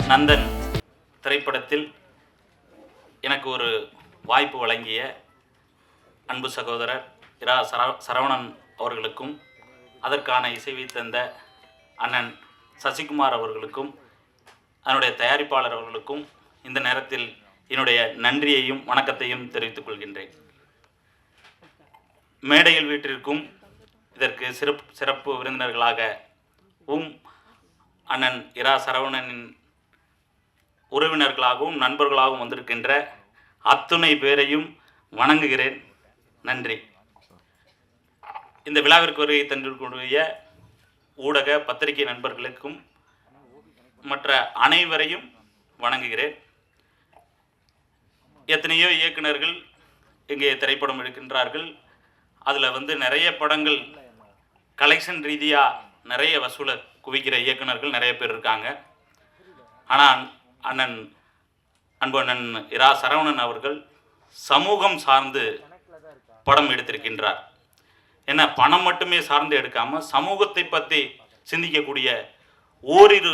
நந்தன் திரைப்படத்தில் எனக்கு ஒரு வாய்ப்பு வழங்கிய அன்பு சகோதரர் இரா சரவணன் அவர்களுக்கும் அதற்கான இசைவை தந்த அண்ணன் சசிகுமார் அவர்களுக்கும் அதனுடைய தயாரிப்பாளர் அவர்களுக்கும் இந்த நேரத்தில் என்னுடைய நன்றியையும் வணக்கத்தையும் தெரிவித்துக் கொள்கின்றேன். மேடையில் வீட்டிற்கும் இதற்கு சிறப்பு விருந்தினர்களாக அண்ணன் இரா சரவணனின் உறவினர்களாகவும் நண்பர்களாகவும் வந்திருக்கின்ற அத்துணை பேரையும் வணங்குகிறேன். நன்றி. இந்த விழாவிற்கு வருகை தந்திருக்கக்கூடிய ஊடக பத்திரிகை நண்பர்களுக்கும் மற்ற அனைவரையும் வணங்குகிறேன். எத்தனையோ இயக்குநர்கள் இங்கே திரைப்படம் எடுக்கின்றார்கள். அதில் நிறைய படங்கள் கலெக்ஷன் ரீதியாக நிறைய வசூலை குவிக்கிற இயக்குநர்கள் நிறைய பேர் இருக்காங்க. ஆனால் அன்பு அண்ணன் இரா சரவணன் அவர்கள் சமூகம் சார்ந்து படம் எடுத்திருக்கின்றார். ஏன்னா பணம் மட்டுமே சார்ந்து எடுக்காமல் சமூகத்தை பற்றி சிந்திக்கக்கூடிய ஓரிரு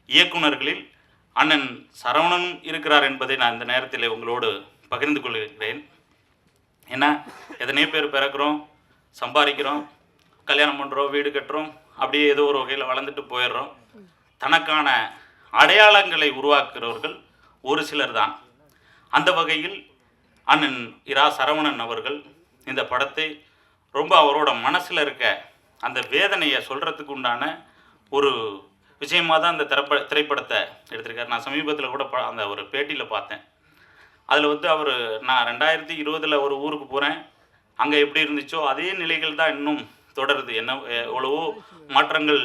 இயக்குநர்களில் அண்ணன் சரவணனும் இருக்கிறார் என்பதை நான் இந்த நேரத்தில் உங்களோடு பகிர்ந்து கொள்கிறேன். ஏன்னா எத்தனையோ பேர் பிறக்கிறோம், சம்பாதிக்கிறோம், கல்யாணம் பண்ணுறோம், வீடு கட்டுறோம், அப்படியே ஏதோ ஒரு வகையில் வளர்ந்துட்டு போயிடுறோம். தனக்கான அடையாளங்களை உருவாக்குறவர்கள் ஒரு சிலர் தான். அந்த வகையில் அண்ணன் இரா சரவணன் அவர்கள் இந்த படத்தை ரொம்ப அவரோட மனசில் இருக்க அந்த வேதனையை சொல்கிறதுக்கு உண்டான ஒரு விஷயமாக தான் அந்த திரைப்படத்தை எடுத்திருக்கார். நான் சமீபத்தில் கூட அந்த ஒரு பேட்டியில் பார்த்தேன். அதில் அவர் நான் 2020 ஒரு ஊருக்கு போகிறேன், அங்கே எப்படி இருந்துச்சோ அதே நிலைகள் தான் இன்னும் தொடருது. என்ன எவ்வளவோ மாற்றங்கள்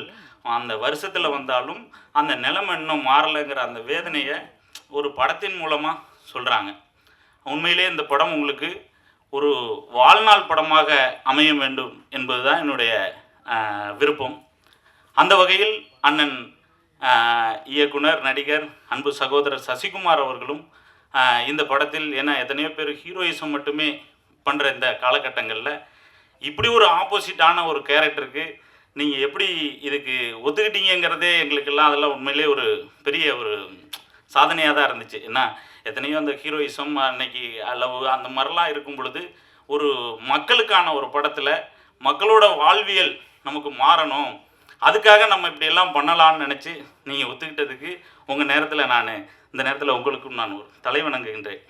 அந்த வருஷத்தில் வந்தாலும் அந்த நிலைமை இன்னும் மாறலைங்கிற அந்த வேதனையை ஒரு படத்தின் மூலமாக சொல்கிறாங்க. உண்மையிலே இந்த படம் உங்களுக்கு ஒரு வாழ்நாள் படமாக அமைய வேண்டும் என்பது தான் என்னுடைய விருப்பம். அந்த வகையில் அண்ணன் இயக்குனர் நடிகர் அன்பு சகோதரர் சசிகுமார் அவர்களும் இந்த படத்தில் ஏன்னா எத்தனையோ பேர் ஹீரோயிசம் மட்டுமே பண்ணுற இந்த காலகட்டங்களில் இப்படி ஒரு ஆப்போசிட்டான ஒரு கேரக்டருக்கு நீங்கள் எப்படி இதுக்கு ஒத்துக்கிட்டீங்கிறதே எங்களுக்கெல்லாம் அதெல்லாம் உண்மையிலே ஒரு பெரிய ஒரு சாதனையாக தான் இருந்துச்சு. ஏன்னா எத்தனையோ அந்த ஹீரோயிசம் அன்னைக்கு அளவு அந்த மாதிரிலாம் இருக்கும் பொழுது ஒரு மக்களுக்கான ஒரு படத்தில் மக்களோட வாழ்வியல் நமக்கு மாறணும், அதுக்காக நம்ம இப்படியெல்லாம் பண்ணலான்னு நினச்சி நீங்கள் ஒத்துக்கிட்டதுக்கு உங்கள் நேரத்தில் நான் இந்த நேரத்தில் உங்களுக்கும் நான் ஒரு தலை வணங்குகின்றேன்.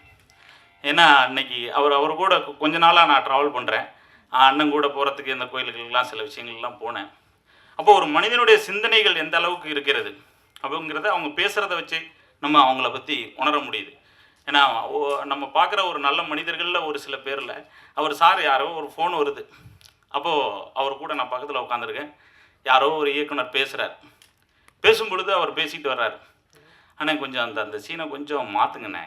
ஏன்னா அன்னைக்கு அவர் கூட கொஞ்ச நாளாக நான் ட்ராவல் பண்ணுறேன். அண்ணன் கூட போகிறதுக்கு இந்த கோயில்களுக்கெல்லாம் சில விஷயங்கள்லாம் போனேன். அப்போ ஒரு மனிதனுடைய சிந்தனைகள் எந்த அளவுக்கு இருக்கிறது அப்படிங்கிறத அவங்க பேசுகிறத வச்சு நம்ம அவங்கள பற்றி உணர முடியுது. ஏன்னா நம்ம பார்க்குற ஒரு நல்ல மனிதர்களில் ஒரு சில பேரில் சார் யாரோ ஒரு ஃபோன் வருது, அப்போது அவர் கூட நான் பக்கத்தில் உட்காந்துருக்கேன், யாரோ ஒரு இயக்குனர் பேசுகிறார். பேசும் பொழுது அவர் பேசிட்டு வர்றார், ஆனால் கொஞ்சம் அந்த சீனை கொஞ்சம் மாற்றுங்கண்ணே,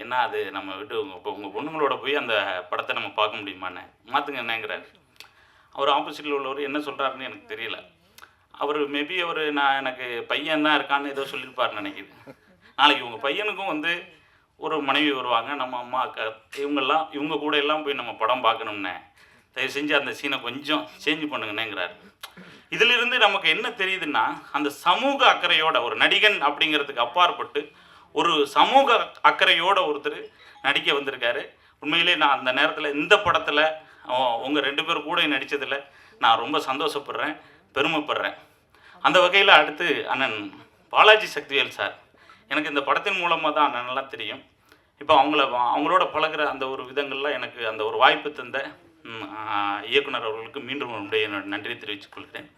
என்ன அது நம்ம விட்டு இப்போ உங்கள் பொண்ணுங்களோட போய் அந்த படத்தை நம்ம பார்க்க முடியுமாண்ணே, மாற்றுங்கண்ணேங்கிறார். அவர் ஆப்போசிட்டில் உள்ளவர் என்ன சொல்கிறாருன்னு எனக்கு தெரியல. அவர் மேபி எனக்கு பையன் தான் இருக்கான்னு ஏதோ சொல்லியிருப்பாருன்னு நினைக்கிது. நாளைக்கு உங்கள் பையனுக்கும் ஒரு மனைவி வருவாங்க, நம்ம அம்மா அக்கா இவங்க கூட எல்லாம் போய் நம்ம படம் பார்க்கணும்னே, தயவு செஞ்சு அந்த சீனை கொஞ்சம் சேஞ்ச் பண்ணுங்கண்ணேங்கிறார். இதிலிருந்து நமக்கு என்ன தெரியுதுன்னா அந்த சமூக அக்கறையோட ஒரு நடிகன் அப்படிங்கிறதுக்கு அப்பாற்பட்டு ஒரு சமூக அக்கறையோட ஒருத்தர் நடிக்க வந்திருக்காரு. உண்மையிலே நான் அந்த நேரத்தில் இந்த படத்தில் உங்கள் 2 பேர் கூட நடித்ததில் நான் ரொம்ப சந்தோஷப்படுறேன், பெருமைப்படுறேன். அந்த வகையில் அடுத்து அண்ணன் பாலாஜி சக்திவேல் சார், எனக்கு இந்த படத்தின் மூலமாக தான் அண்ணனெல்லாம் தெரியும். இப்போ அவங்களோட பழகிற அந்த ஒரு விதங்கள்லாம் எனக்கு அந்த ஒரு வாய்ப்பு தந்த இயக்குனர் அவர்களுக்கு மீண்டும் என்னோட நன்றி தெரிவித்துக் கொள்கிறேன்.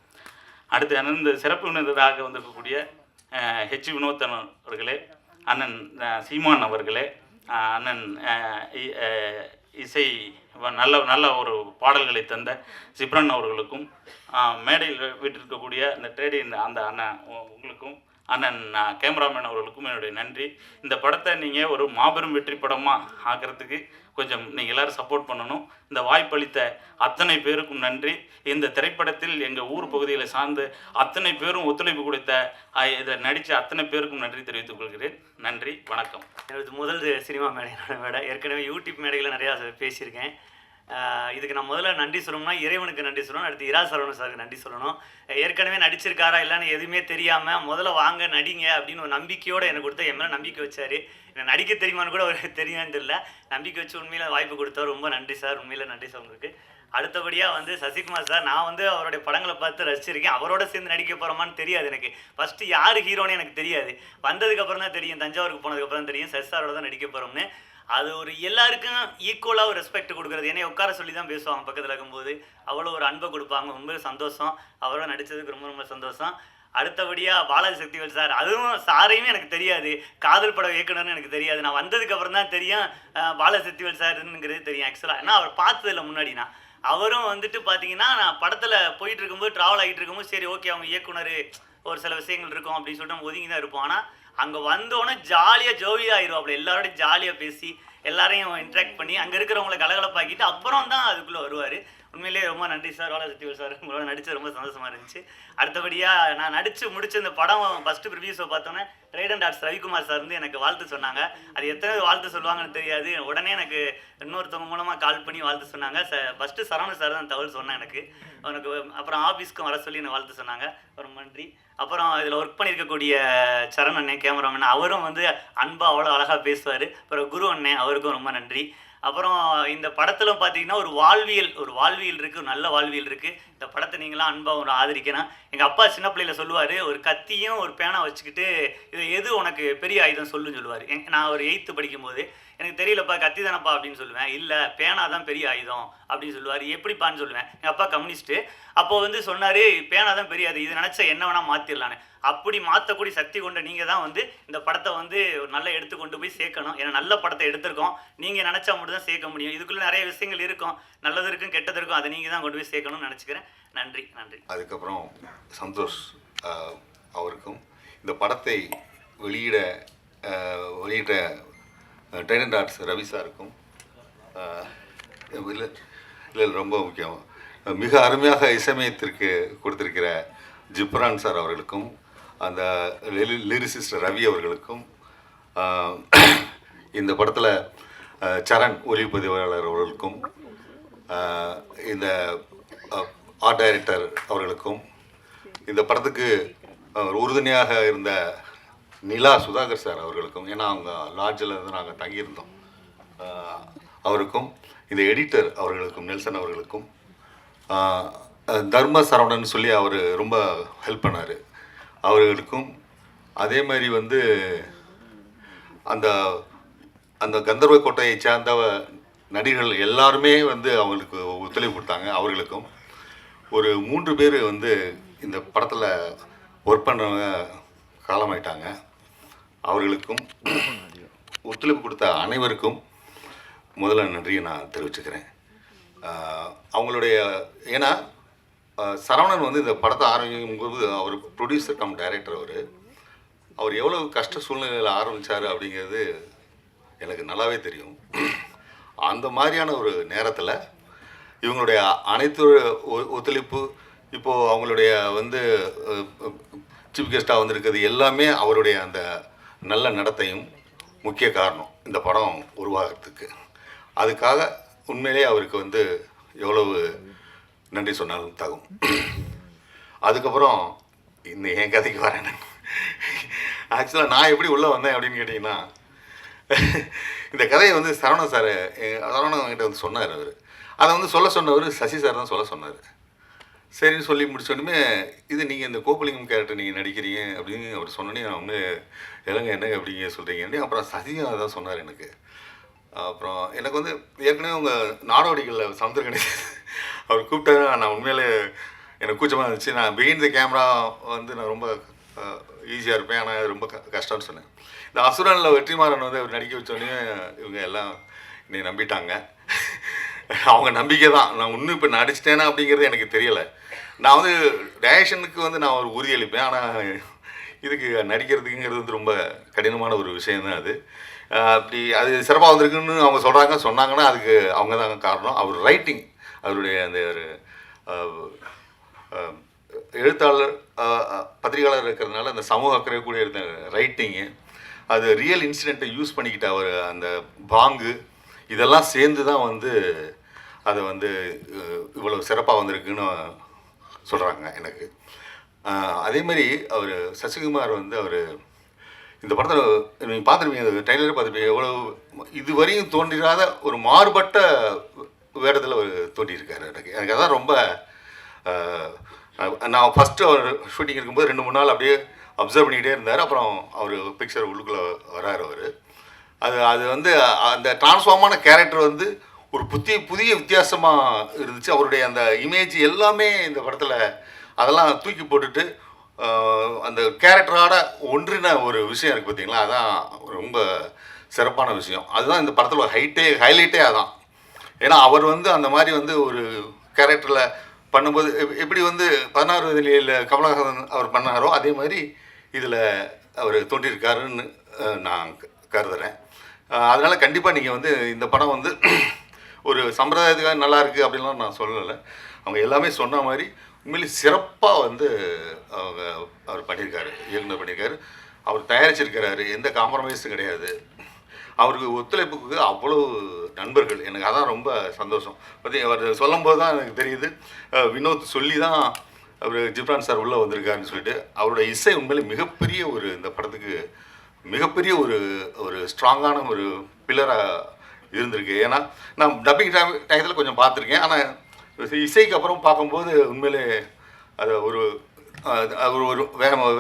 அடுத்து அண்ணன் இந்த சிறப்பு விருந்தினராக வந்திருக்கக்கூடிய ஹெச் வினோத்தன் அவர்களே, அண்ணன் சீமான் அவர்களே, அண்ணன் இசை நல்ல ஒரு பாடல்களை தந்த சிப்ரன் அவர்களுக்கும், மேடையில் வீட்டிருக்கக்கூடிய இந்த ட்ரேடி அந்த அண்ணன் உங்களுக்கும், அண்ணன் கேமராமேன் அவர்களுக்கும் என்னுடைய நன்றி. இந்த படத்தை நீங்கள் ஒரு மாபெரும் வெற்றி படமாக ஆக்கிறதுக்கு கொஞ்சம் நீங்கள் எல்லோரும் சப்போர்ட் பண்ணணும். இந்த வாய்ப்பளித்த அத்தனை பேருக்கும் நன்றி. இந்த திரைப்படத்தில் எங்கள் ஊர் பகுதிகளை சார்ந்து அத்தனை பேரும் ஒத்துழைப்பு கொடுத்த இதில் நடித்த அத்தனை பேருக்கும் நன்றி தெரிவித்துக் கொள்கிறேன். நன்றி, வணக்கம். எனது முதல் சினிமா மேடை, ஏற்கனவே யூடியூப் மேடைகளில் நிறையா பேசியிருக்கேன். இதுக்கு நான் முதல்ல நன்றி சொல்லணும்னா இறைவனுக்கு நன்றி சொல்லணும், அடுத்து இரா சரவணன் சாருக்கு நன்றி சொல்லணும். ஏற்கனவே நடிச்சிருக்காரா இல்லைன்னு எதுவுமே தெரியாமல் முதல்ல வாங்க நடிங்க அப்படின்னு ஒரு நம்பிக்கையோடு எனக்கு கொடுத்த என் மேலே நம்பிக்கை வச்சார். எனக்கு நடிக்க தெரியுமான்னு கூட அவருக்கு தெரியான்னு தெரியல. நம்பிக்கை வச்சு உண்மையில் வாய்ப்பு கொடுத்தார். ரொம்ப நன்றி சார், உண்மையில் நன்றி சார் உங்களுக்கு. அடுத்தபடியாக வந்து சசிகுமார் சார், நான் வந்து அவருடைய படங்களை பார்த்து ரசிச்சிருக்கேன். அவரோட சேர்ந்து நடிக்க போகிறோமான்னு தெரியாது எனக்கு. ஃபஸ்ட்டு யார் ஹீரோன்னு எனக்கு தெரியாது. வந்ததுக்கப்புறம் தான் தெரியும், தஞ்சாவூருக்கு போனதுக்கப்புறம் தெரியும் சசி சாரோட தான் நடிக்க போகிறோம்னு. அது ஒரு எல்லாருக்கும் ஈக்குவலாக ஒரு ரெஸ்பெக்ட் கொடுக்குறது. என்னை உட்கார சொல்லி தான் பேசுவாங்க பக்கத்தில் இருக்கும்போது. அவ்வளோ ஒரு அன்பை கொடுப்பாங்க. ரொம்ப சந்தோஷம். அவரோட நடித்ததுக்கு ரொம்ப ரொம்ப சந்தோஷம். அடுத்தபடியாக பாலாஜி சக்திவேல் சார், அதுவும் சாரையுமே எனக்கு தெரியாது. காதல் படம் இயக்குனர்னு எனக்கு தெரியாது. நான் வந்ததுக்கப்புறம் தான் தெரியும் பாலாஜி சக்திவேல் சார்ங்கிறது தெரியும் ஆக்சுவலாக. ஏன்னா அவர் பார்த்ததில்ல முன்னாடி. நான் அவரும் வந்துட்டு பார்த்தீங்கன்னா, நான் படத்தில் போயிட்டு இருக்கும்போது ட்ராவல் ஆகிட்டு இருக்கும்போது சரி ஓகே அவங்க இயக்குனர் ஒரு சில விஷயங்கள் இருக்கும் அப்படின்னு சொல்லிட்டு நம்ம ஒதுங்கி தான் இருப்போம். ஆனால் அங்கே வந்தோடனே ஜாலியாக ஜோவியாக ஆயிரும். அப்படி எல்லாரோடையும் ஜாலியாக பேசி எல்லாரையும் இன்ட்ராக்ட் பண்ணி அங்கே இருக்கிறவங்களை கலகலப்பாக்கிட்டு அப்புறம் தான் அதுக்குள்ளே வருவார். உண்மையிலேயே ரொம்ப நன்றி சார், பாலாஜி சக்திவேல் சார், உங்களோட நடித்து ரொம்ப சந்தோஷமாக இருந்துச்சு. அடுத்தபடியாக நான் நடித்து முடிச்ச இந்த படம் ஃபஸ்ட்டு ப்ரிவியூஸை பார்த்தோன்னே ட்ரைடன் டாட்ஸ் ரவிக்குமார் சார் வந்து எனக்கு வாழ்த்து சொன்னாங்க. அது எத்தனை வாழ்த்து சொல்லுவாங்கன்னு தெரியாது. உடனே எனக்கு இன்னொருத்தவங்க மூலமாக கால் பண்ணி வாழ்த்து சொன்னாங்க. ஃபஸ்ட்டு சரவணன் சார் தான் தகவல் சொன்னேன் எனக்கு. அப்புறம் ஆஃபீஸ்க்கும் வர சொல்லி எனக்கு வாழ்த்து சொன்னாங்க. ரொம்ப நன்றி. அப்புறம் இதில் ஒர்க் பண்ணியிருக்கக்கூடிய சரண் அண்ணன் கேமராமேன், அவரும் வந்து அன்பாக அவ்வளோ அழகாக பேசுவார். அப்புறம் குரு அண்ணன், அவருக்கும் ரொம்ப நன்றி. அப்புறம் இந்த படத்தில் பார்த்தீங்கன்னா ஒரு வாழ்வியல் இருக்குது, நல்ல வாழ்வியல் இருக்குது. இந்த படத்தை நீங்களாம் அன்பாக ஒரு ஆதரிக்கணும். எங்கள் அப்பா சின்ன பிள்ளையில சொல்லுவார், ஒரு கத்தியும் ஒரு பேனா வச்சுக்கிட்டு இது எது உனக்கு பெரிய ஆயுதம் சொல்லுன்னு சொல்லுவார். நான் ஒரு 8th படிக்கும்போது எனக்கு தெரியலப்பா கத்தி தானப்பா அப்படின்னு சொல்லுவேன். இல்லை பேனா தான் பெரிய ஆயுதம் அப்படின்னு சொல்லுவார். எப்படிப்பான்னு சொல்லுவேன். எங்கள் அப்பா கம்யூனிஸ்ட்டு. அப்போ வந்து சொன்னார், பேனா தான் பெரிய ஆயுதம், இது நினச்சா என்ன வேணால் மாற்றிடலான்னு. அப்படி மாற்றக்கூடிய சக்தி கொண்ட நீங்கள் தான் வந்து இந்த படத்தை வந்து ஒரு நல்ல எடுத்து கொண்டு போய் சேர்க்கணும். ஏன்னா நல்ல படத்தை எடுத்திருக்கோம், நீங்கள் நினச்சா மட்டும் தான் சேர்க்க முடியும். இதுக்குள்ளே நிறைய விஷயங்கள் இருக்கும், நல்லது இருக்கும் கெட்டது இருக்கும், அதை நீங்கள் தான் கொண்டு போய் சேர்க்கணும்னு நினச்சிக்கிறேன். நன்றி நன்றி. அதுக்கப்புறம் சந்தோஷ் அவருக்கும் இந்த படத்தை வெளியிட்ட ட்ரைடன் டாட்ஸ் ரவி சாருக்கும் இல்லை ரொம்ப முக்கியம், மிக அருமையாக இசைமயத்திற்கு கொடுத்திருக்கிற ஜிப்ரான் சார் அவர்களுக்கும், அந்த லிரிசிஸ்ட் ரவி அவர்களுக்கும், இந்த படத்தில் சரண் ஒளிப்பதிவாளர் அவர்களுக்கும், இந்த ஆர்ட் டைரக்டர் அவர்களுக்கும், இந்த படத்துக்கு உறுதுணையாக இருந்த நிலா சுதாகர் சார் அவர்களுக்கும், ஏன்னா அவங்க லாட்ஜில் இருந்து நாங்கள் தங்கியிருந்தோம், அவருக்கும், இந்த எடிட்டர் அவர்களுக்கும், நெல்சன் அவர்களுக்கும், தர்ம சரவணன் சொல்லி அவர் ரொம்ப ஹெல்ப் பண்ணார், அவர்களுக்கும், அதே மாதிரி வந்து அந்த அந்த கந்தர்வ கோட்டையை சார்ந்த நடிகர்கள் எல்லாருமே வந்து அவங்களுக்கு ஒத்துழைப்பு கொடுத்தாங்க. அவர்களுக்கும் ஒரு 3 பேர் வந்து இந்த படத்தில் ஒர்க் பண்ணுறவங்க காலமாயிட்டாங்க. அவர்களுக்கும் ஒத்துழைப்பு கொடுத்த அனைவருக்கும் முதல்ல நன்றியை நான் தெரிவிச்சுக்கிறேன். அவங்களுடைய ஏன்னா சரவணன் வந்து இந்த படத்தை ஆரம்பிக்கும்போது அவர் ப்ரொடியூசர் கம் டைரக்டர், அவர் எவ்வளோ கஷ்ட சூழ்நிலையில் ஆரம்பித்தார் அப்படிங்கிறது எனக்கு நல்லாவே தெரியும். அந்த மாதிரியான ஒரு நேரத்தில் இவங்களுடைய அனைத்து ஒத்துழைப்பு, இப்போது அவங்களுடைய வந்து சீஃப் கெஸ்ட்டாக வந்திருக்கிறது எல்லாமே அவருடைய அந்த நல்ல நடத்தையும் முக்கிய காரணம் இந்த படம் உருவாகிறதுக்கு. அதுக்காக உண்மையிலே அவருக்கு வந்து எவ்வளவு நன்றி சொன்னாலும் தகும். அதுக்கப்புறம் இந்த என் கதைக்கு வரேன். ஆக்சுவலாக நான் எப்படி உள்ளே வந்தேன் அப்படின்னு கேட்டிங்கன்னா, இந்த கதையை வந்து சரவணன் கிட்ட வந்து சொன்னார். அவர் அதை வந்து சொன்னவர் சசி சார் தான் சொல்ல சொன்னார். சரின்னு சொல்லி முடிச்சோடனே, இது நீங்கள் இந்த கோப்பலிங்கம் கேரக்டர் நீங்கள் நடிக்கிறீங்க அப்படின்னு அவர் சொன்னோன்னே நான் வந்து என்னங்க அப்படிங்க சொல்கிறீங்க. அப்புறம் சசியும் அதான் சொன்னார் எனக்கு. அப்புறம் எனக்கு வந்து ஏற்கனவே உங்கள் நாடோடிகளில் சமுத்திரக்கணி அவர் கூப்பிட்டாரு. நான் உண்மையிலே எனக்கு கூச்சமாக இருந்துச்சு. நான் பிஹைண்ட் த கேமரா வந்து நான் ரொம்ப ஈஸியாக இருப்பேன், ஆனால் ரொம்ப கஷ்டம்னு சொன்னேன். இந்த அசுரனில் வெற்றிமாறன் வந்து அவர் நடிக்க வச்சோடனே இவங்க எல்லாம் என்னை நம்பிட்டாங்க. அவங்க நம்பிக்கை தான். நான் இன்னும் இப்போ நடிச்சிட்டேனா அப்படிங்கிறது எனக்கு தெரியலை. நான் வந்து டைரக்ஷனுக்கு வந்து நான் ஒரு உறுதியளிப்பேன், ஆனால் இதுக்கு நடிக்கிறதுக்குங்கிறது வந்து ரொம்ப கடினமான ஒரு விஷயந்தான். அப்படி அது சிறப்பாக வந்திருக்குன்னு அவங்க சொன்னாங்கன்னா அதுக்கு அவங்க தான் காரணம். அவர் ரைட்டிங், அவருடைய அந்த ஒரு எழுத்தாளர் பத்திரிகையாளர் இருக்கிறதுனால அந்த சமூக அக்கறை கூட இருந்த ரைட்டிங்கு, அது ரியல் இன்சிடெண்ட்டை யூஸ் பண்ணிக்கிட்ட அவர் அந்த பாங்கு, இதெல்லாம் சேர்ந்து தான் வந்து அதை வந்து இவ்வளோ சிறப்பாக வந்திருக்குன்னு சொல்கிறாங்க எனக்கு. அதே மாதிரி அவர் சசிகுமார் வந்து அவர் இந்த படத்தில் நீங்கள் பார்த்துருப்பீங்க, ட்ரெய்லரே பார்த்துருப்பீங்க, எவ்வளோ இதுவரையும் தோன்றிராத ஒரு மாறுபட்ட வேடத்தில் அவர் தோன்றியிருக்காரு. எனக்கு அதான் ரொம்ப நான் ஃபஸ்ட்டு அவர் ஷூட்டிங் இருக்கும்போது 2-3 நாள் அப்படியே அப்சர்வ் பண்ணிக்கிட்டே இருந்தார். அப்புறம் அவர் பிக்சர் உள்ளுக்குள்ளே வராரு அவர். அது வந்து அந்த டிரான்ஸ்ஃபார்மான கேரக்டர் வந்து ஒரு புதிய வித்தியாசமாக இருந்துச்சு. அவருடைய அந்த இமேஜ் எல்லாமே இந்த படத்தில் அதெல்லாம் தூக்கி போட்டுட்டு அந்த கேரக்டரோட ஒன்றின ஒரு விஷயம் இருக்குது பார்த்தீங்களா, அதான் ரொம்ப சிறப்பான விஷயம். அதுதான் இந்த படத்தில் ஹைலைட்டே அதான். ஏன்னா அவர் வந்து அந்த மாதிரி வந்து ஒரு கேரக்டரில் பண்ணும்போது எப்படி வந்து 16 வயதில் கமலஹாசன் அவர் பண்ணாரோ அதே மாதிரி இதில் அவர் தோன்றியிருக்காருன்னு நான் கருதுகிறேன். அதனால் கண்டிப்பாக நீங்கள் வந்து இந்த படம் வந்து ஒரு சம்பிரதாயத்துக்காக நல்லா இருக்குது அப்படின்லாம் நான் சொல்லலை. அவங்க எல்லாமே சொன்ன மாதிரி உண்மையிலே சிறப்பாக வந்து அவர் பண்ணியிருக்காரு, இயக்குனர் பண்ணியிருக்காரு, அவர் தயாரிச்சிருக்கிறாரு, எந்த காம்ப்ரமைஸும் கிடையாது. அவருக்கு ஒத்துழைப்புக்கு அவ்வளோ நண்பர்கள், எனக்கு அதான் ரொம்ப சந்தோஷம். அவர் சொல்லும்போது தான் எனக்கு தெரியுது, வினோத் சொல்லி தான் அவர் ஜிப்ரான் சார் உள்ளே வந்திருக்காருன்னு சொல்லிட்டு. அவரோட இசை உண்மையிலே மிகப்பெரிய ஒரு இந்த படத்துக்கு மிகப்பெரிய ஒரு ஸ்ட்ராங்கான ஒரு பில்லராக இருந்திருக்கு. ஏன்னா நான் டப்பிங் டயத்தில் கொஞ்சம் பார்த்துருக்கேன், ஆனால் இசைக்கு அப்புறம் பார்க்கும்போது உண்மையிலே அது ஒரு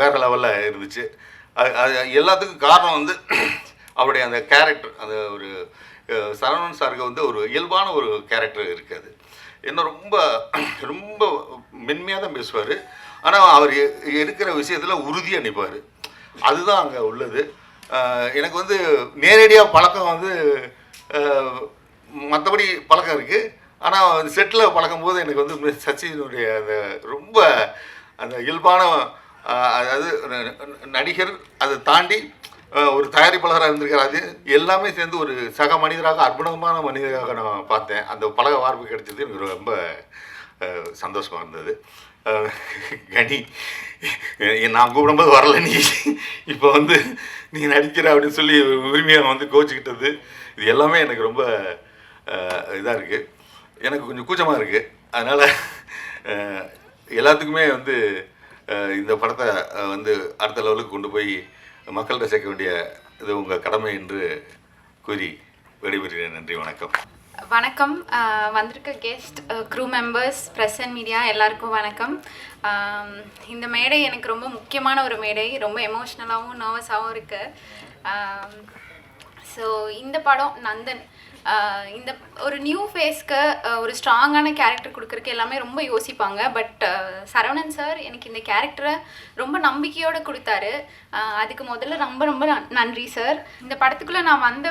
வேறு லெவலில் இருந்துச்சு. அது எல்லாத்துக்கும் காரணம் வந்து அவருடைய அந்த கேரக்டர், அந்த ஒரு சரவணன் சாருக்கு வந்து ஒரு இயல்பான ஒரு கேரக்டர் இருக்காது. என்ன ரொம்ப ரொம்ப மென்மையாக தான் பேசுவார், ஆனால் அவர் எடுக்கிற விஷயத்தில் உறுதியாக நிற்பார். அதுதான் அங்கே உள்ளது. எனக்கு வந்து நேரடியாக பழக்கம் வந்து மற்றபடி பழக்கம் இருக்குது, ஆனால் செட்டில் பழக்கும்போது எனக்கு வந்து சச்சினுடைய அந்த ரொம்ப அந்த இயல்பான, அதாவது நடிகர் அதை தாண்டி ஒரு தயாரிப்பாளராக இருந்திருக்காரு, அது எல்லாமே சேர்ந்து ஒரு சக மனிதராக அற்புதமான மனிதராக நான் பார்த்தேன். அந்த பழக வாய்ப்பு கிடைச்சது எனக்கு ரொம்ப சந்தோஷமாக இருந்தது. கனி, நான் கூப்பிடும்போது வரல, நீ இப்போ வந்து நீ நடிக்கிற அப்படின்னு சொல்லி உரிமையாக வந்து கோச்சிக்கிட்டது, இது எல்லாமே எனக்கு ரொம்ப இதாக இருக்குது. எனக்கு கொஞ்சம் கூச்சமாக இருக்குது. அதனால் எல்லாத்துக்குமே வந்து இந்த படத்தை வந்து அடுத்த லெவலுக்கு கொண்டு போய் மக்கள்கிட்ட சேர்க்க வேண்டிய இது உங்கள் கடமை என்று கூறி விடைபெறுகிறேன். நன்றி, வணக்கம். வணக்கம். வந்திருக்க guest, crew members, press and media எல்லாருக்கும் வணக்கம். இந்த மேடை எனக்கு ரொம்ப முக்கியமான ஒரு மேடை, ரொம்ப எமோஷ்னலாகவும் நர்வஸாகவும் இருக்குது. ஸோ இந்த படம் நந்தன், இந்த ஒரு நியூ ஃபேஸ்க்கு ஒரு ஸ்ட்ராங்கான கேரக்டர் கொடுக்குறக்கு எல்லாமே ரொம்ப யோசிப்பாங்க. பட் சரவணன் சார் எனக்கு இந்த கேரக்டரை ரொம்ப நம்பிக்கையோடு கொடுத்தாரு. அதுக்கு முதல்ல ரொம்ப ரொம்ப நன்றி சார். இந்த படத்துக்குள்ளே நான் வந்த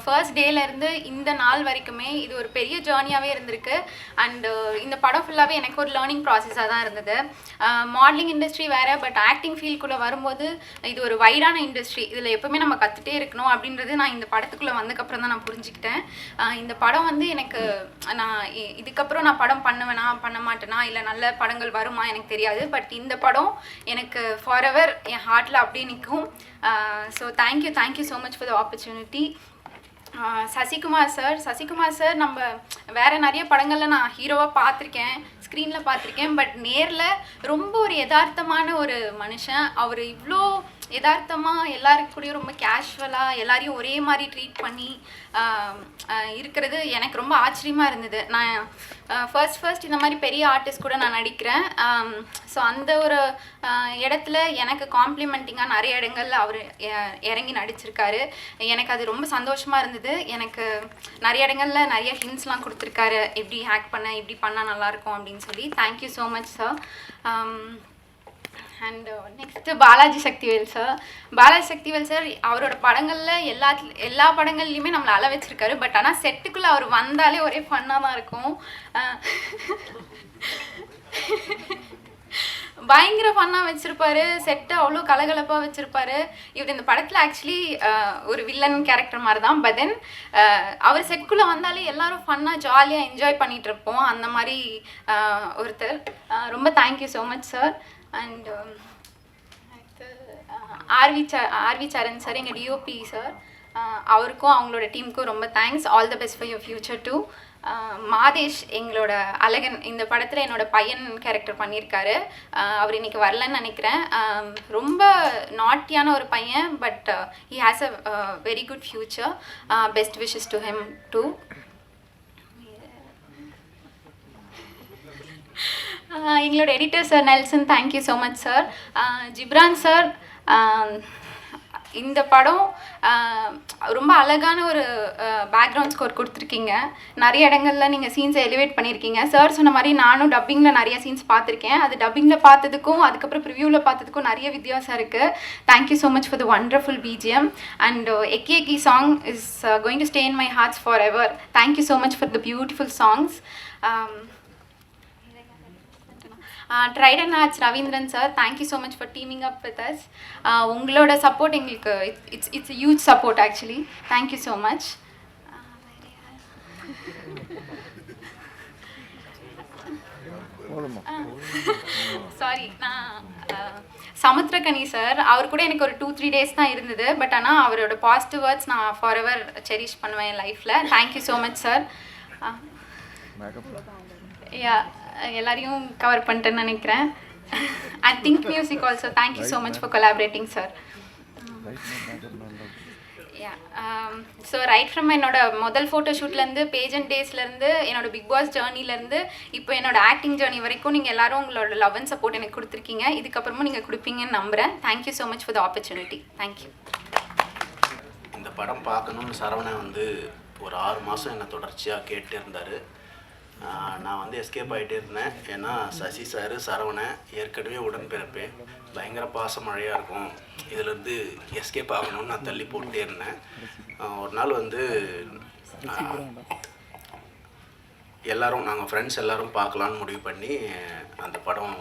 ஃபர்ஸ்ட் டேலேருந்து இந்த நாள் வரைக்குமே இது ஒரு பெரிய ஜேர்னியாகவே இருந்திருக்கு. அண்டு இந்த படம் ஃபுல்லாகவே எனக்கு ஒரு லேர்னிங் ப்ராசஸாக தான் இருந்தது. மாடலிங் இண்டஸ்ட்ரி வேறு, பட் ஆக்டிங் ஃபீல்டுக்குள்ளே வரும்போது இது ஒரு வைடான இண்டஸ்ட்ரி, இதில் எப்போவுமே நம்ம கற்றுட்டே இருக்கணும் அப்படின்றது நான் இந்த படத்துக்குள்ளே வந்ததுக்கப்புறம் தான் நான் புரிஞ்சுக்கிட்டேன். இந்த படம் வந்து எனக்கு, நான் இதுக்கப்புறம் நான் படம் பண்ணுவேனா பண்ண மாட்டேனா இல்லை நல்ல படங்கள் வருமா எனக்கு தெரியாது, பட் இந்த படம் எனக்கு ஃபார் எவர் என் ஹார்ட்டில் அப்படியே நிற்கும். So thank you so much for the opportunity. Sasikumar sir நம்ம வேறு நிறைய படங்களில் நான் ஹீரோவாக பார்த்துருக்கேன், ஸ்க்ரீனில் பார்த்துருக்கேன், பட் நேரில் ரொம்ப ஒரு யதார்த்தமான ஒரு மனுஷன். அவர் இவ்வளோ யதார்த்தமாக எல்லாருக்கூடையும் ரொம்ப கேஷுவலாக எல்லாரையும் ஒரே மாதிரி ட்ரீட் பண்ணி இருக்கிறது எனக்கு ரொம்ப ஆச்சரியமாக இருந்தது. நான் ஃபர்ஸ்ட் இந்த மாதிரி பெரிய ஆர்டிஸ்ட் கூட நான் நடிக்கிறேன். ஸோ அந்த ஒரு இடத்துல எனக்கு காம்ப்ளிமெண்டிங்காக நிறைய இடங்கள்ல அவர் இறங்கி நடிச்சிருக்காரு. எனக்கு அது ரொம்ப சந்தோஷமாக இருந்தது. எனக்கு நிறைய இடங்களில் நிறைய ஹிண்ட்ஸ்லாம் கொடுத்துருக்காரு, எப்படி ஆக்ட் பண்ண, இப்படி பண்ணால் நல்லாயிருக்கும் அப்படின்னு சொல்லி. Thank you so much sir. And next Balaji Sakthivel sir அவரோட படங்களில் எல்லா படங்கள்லையுமே நம்மளை அழ வச்சுருக்காரு. பட் ஆனால் செட்டுக்குள்ளே அவர் வந்தாலே ஒரே ஃபன்னாக தான் இருக்கும், பயங்கர ஃபன்னாக வச்சுருப்பாரு, செட்டை அவ்வளோ கலகலப்பாக வச்சுருப்பாரு. இவர் இந்த படத்தில் ஆக்சுவலி ஒரு வில்லன் கேரக்டர் மாதிரி தான், பட் தென் அவர் செட்டுக்குள்ளே வந்தாலே எல்லாரும் ஃபன்னாக ஜாலியாக என்ஜாய் பண்ணிகிட்ருப்போம், அந்த மாதிரி ஒருத்தர். ரொம்ப thank you so much sir. And RV Saran sir, எங்கள் டிஓபி சார், அவருக்கும் அவங்களோட டீமுக்கும் ரொம்ப thanks. All the best for your future too. Madhesh எங்களோட அழகன் இந்த படத்தில் என்னோட பையன் கேரக்டர் பண்ணியிருக்காரு. அவர் இன்னைக்கு வரலன்னு நினைக்கிறேன். ரொம்ப நாட்டியான ஒரு பையன், but he has a very good future. Best wishes to him too. எங்களோட editor sir Nelson, thank you so much sir. Ghibran sir, இந்த படம் ரொம்ப அழகான ஒரு பேக்ரவுண்ட் ஸ்கோர் கொடுத்துருக்கீங்க. நிறைய இடங்கள்ல நீங்கள் சீன்ஸை எலிவேட் பண்ணியிருக்கீங்க. சார் சொன்ன மாதிரி நானும் டப்பிங்கில் நிறைய சீன்ஸ் பார்த்துருக்கேன். அது டப்பிங்கில் பார்த்ததுக்கும் அதுக்கப்புறம் ப்ரிவியூவில் பார்த்ததுக்கும் நிறைய வித்தியாசம் இருக்குது. Thank you so much for the wonderful BGM. And எக்கி எக்கி song is going to stay in my hearts forever. Thank you so much for the beautiful songs. Trident Arts Ravindran sir, thank you so much for teaming up with us. உங்களோட support எங்களுக்கு it's a huge support actually. Thank you so much. Sorry, நான் Samuthirakani sir, அவர் கூட எனக்கு ஒரு 2-3 days தான் இருந்தது. But ஆனால் அவரோட பாசிட்டிவ் வேர்ட்ஸ் நான் ஃபார் எவர் செரிஷ் பண்ணுவேன் என் லைஃப்பில். Thank you so much sir. Yeah, எல்லாரையும் கவர் பண்ணிட்டேன்னு நினைக்கிறேன். And think music also, thank you so much for collaborating sir. Yeah, so right from என்னோட முதல் ஃபோட்டோஷூட்லேருந்து பேஜண்ட் டேஸ்லேருந்து என்னோட பிக் பாஸ் ஜேர்னிலேருந்து இப்போ என்னோட ஆக்டிங் ஜேர்னி வரைக்கும் நீங்கள் எல்லாரும் உங்களோட லவ் அண்ட் சப்போர்ட் எனக்கு கொடுத்துருக்கீங்க. இதுக்கப்புறமும் நீங்கள் கொடுப்பீங்கன்னு நம்புகிறேன். Thank you so much for the opportunity. Thank you. இந்த படம் பார்க்கணுன்னு சரவணன் வந்து ஒரு 6 மாதம் என்னை தொடர்ச்சியாக கேட்டே இருந்தார். நான் வந்து எஸ்கேப் ஆகிட்டே இருந்தேன். ஏன்னா சசி சார் சரவணன் ஏற்கனவே உடன்பிறப்பேன், பயங்கர பாச மழையாக இருக்கும், இதிலேருந்து எஸ்கேப் ஆகணும்னு நான் தள்ளி போட்டுட்டே இருந்தேன். ஒரு நாள் வந்து எல்லோரும் நாங்கள் ஃப்ரெண்ட்ஸ் எல்லோரும் பார்க்கலான்னு முடிவு பண்ணி அந்த படம்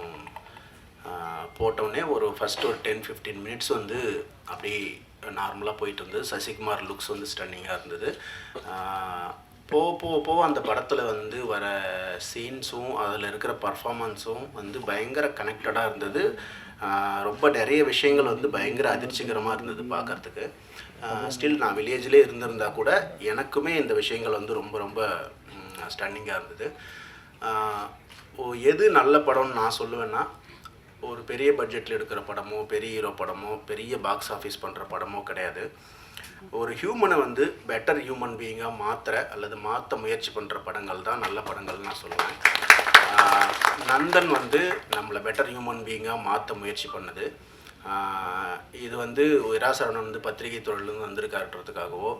போட்டோடனே ஒரு ஃபஸ்ட்டு ஒரு 10-15 மினிட்ஸ் வந்து அப்படி நார்மலாக போயிட்டு இருந்தது. சசிகுமார் லுக்ஸ் வந்து ஸ்டன்னிங்காக இருந்தது. போக அந்த படத்தில் வந்து வர சீன்ஸும் அதில் இருக்கிற பர்ஃபாமன்ஸும் வந்து பயங்கர கனெக்டடாக இருந்தது. ரொம்ப நிறைய விஷயங்கள் வந்து பயங்கர அதிர்ச்சிகரமாக இருந்தது பார்க்குறதுக்கு. ஸ்டில் நான் வில்லேஜ்லேயே இருந்திருந்தா கூட எனக்குமே இந்த விஷயங்கள் வந்து ரொம்ப ரொம்ப ஸ்டன்னிங்காக இருந்தது. எது நல்ல படம்னு நான் சொல்லுவேன்னா, ஒரு பெரிய பட்ஜெட்டில் எடுக்கிற படமோ பெரிய ஹீரோ படமோ பெரிய பாக்ஸ் ஆஃபீஸ் பண்ணுற படமோ கிடையாது. ஒரு ஹியூமனை வந்து பெட்டர் ஹியூமன் பீயிங்காக மாற்ற முயற்சி பண்ணுற படங்கள் தான் நல்ல படங்கள்னு நான் சொல்லுவேன். நந்தன் வந்து நம்மளை பெட்டர் ஹியூமன் பீயிங்காக மாற்ற முயற்சி பண்ணுது. இது வந்து விராசரவணன் வந்து பத்திரிகை தொழிலேருந்து வந்திருக்காருன்றதுக்காகவோ,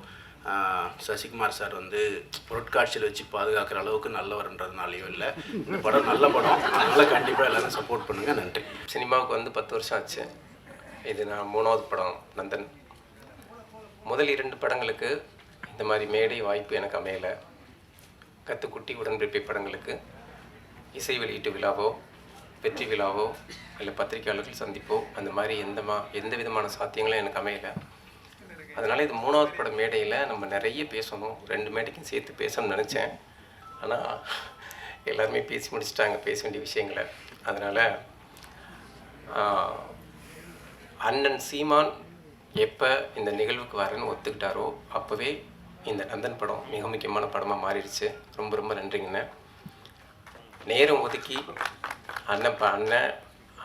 சசிகுமார் சார் வந்து பொருட்காட்சியில் வச்சு பாதுகாக்கிற அளவுக்கு நல்லவர்ன்றதுனாலையோ இல்லை. இந்த படம் நல்ல படம், அதனால் கண்டிப்பாக எல்லோரும் சப்போர்ட் பண்ணுங்கள். நன்றி. சினிமாவுக்கு வந்து 10 வருஷம் ஆச்சு. இது நான் 3வது படம் நந்தன். முதல் 2 படங்களுக்கு இந்த மாதிரி மேடை வாய்ப்பு எனக்கு அமையலை. கத்துக்குட்டி உடன்பிறப்பை படங்களுக்கு இசை வெளியீட்டு விழாவோ வெற்றி விழாவோ இல்லை பத்திரிகையாளர்கள் சந்திப்போ அந்த மாதிரி எந்த விதமான சாத்தியங்களும் எனக்கு அமையலை. அதனால் இது 3வது பட மேடையில் நம்ம நிறைய பேசணும், 2 மேடைக்கும் சேர்த்து பேசணும்னு நினச்சேன். ஆனால் எல்லாருமே பேசி முடிச்சிட்டாங்க பேச வேண்டிய விஷயங்களை. அதனால் அண்ணன் சீமான் எப்போ இந்த நிகழ்வுக்கு வரேன்னு ஒத்துக்கிட்டாரோ அப்போவே இந்த நந்தன் படம் மிக முக்கியமான படமாக மாறிடுச்சு. ரொம்ப ரொம்ப நன்றிங்கண்ணே. நேரம் ஒதுக்கி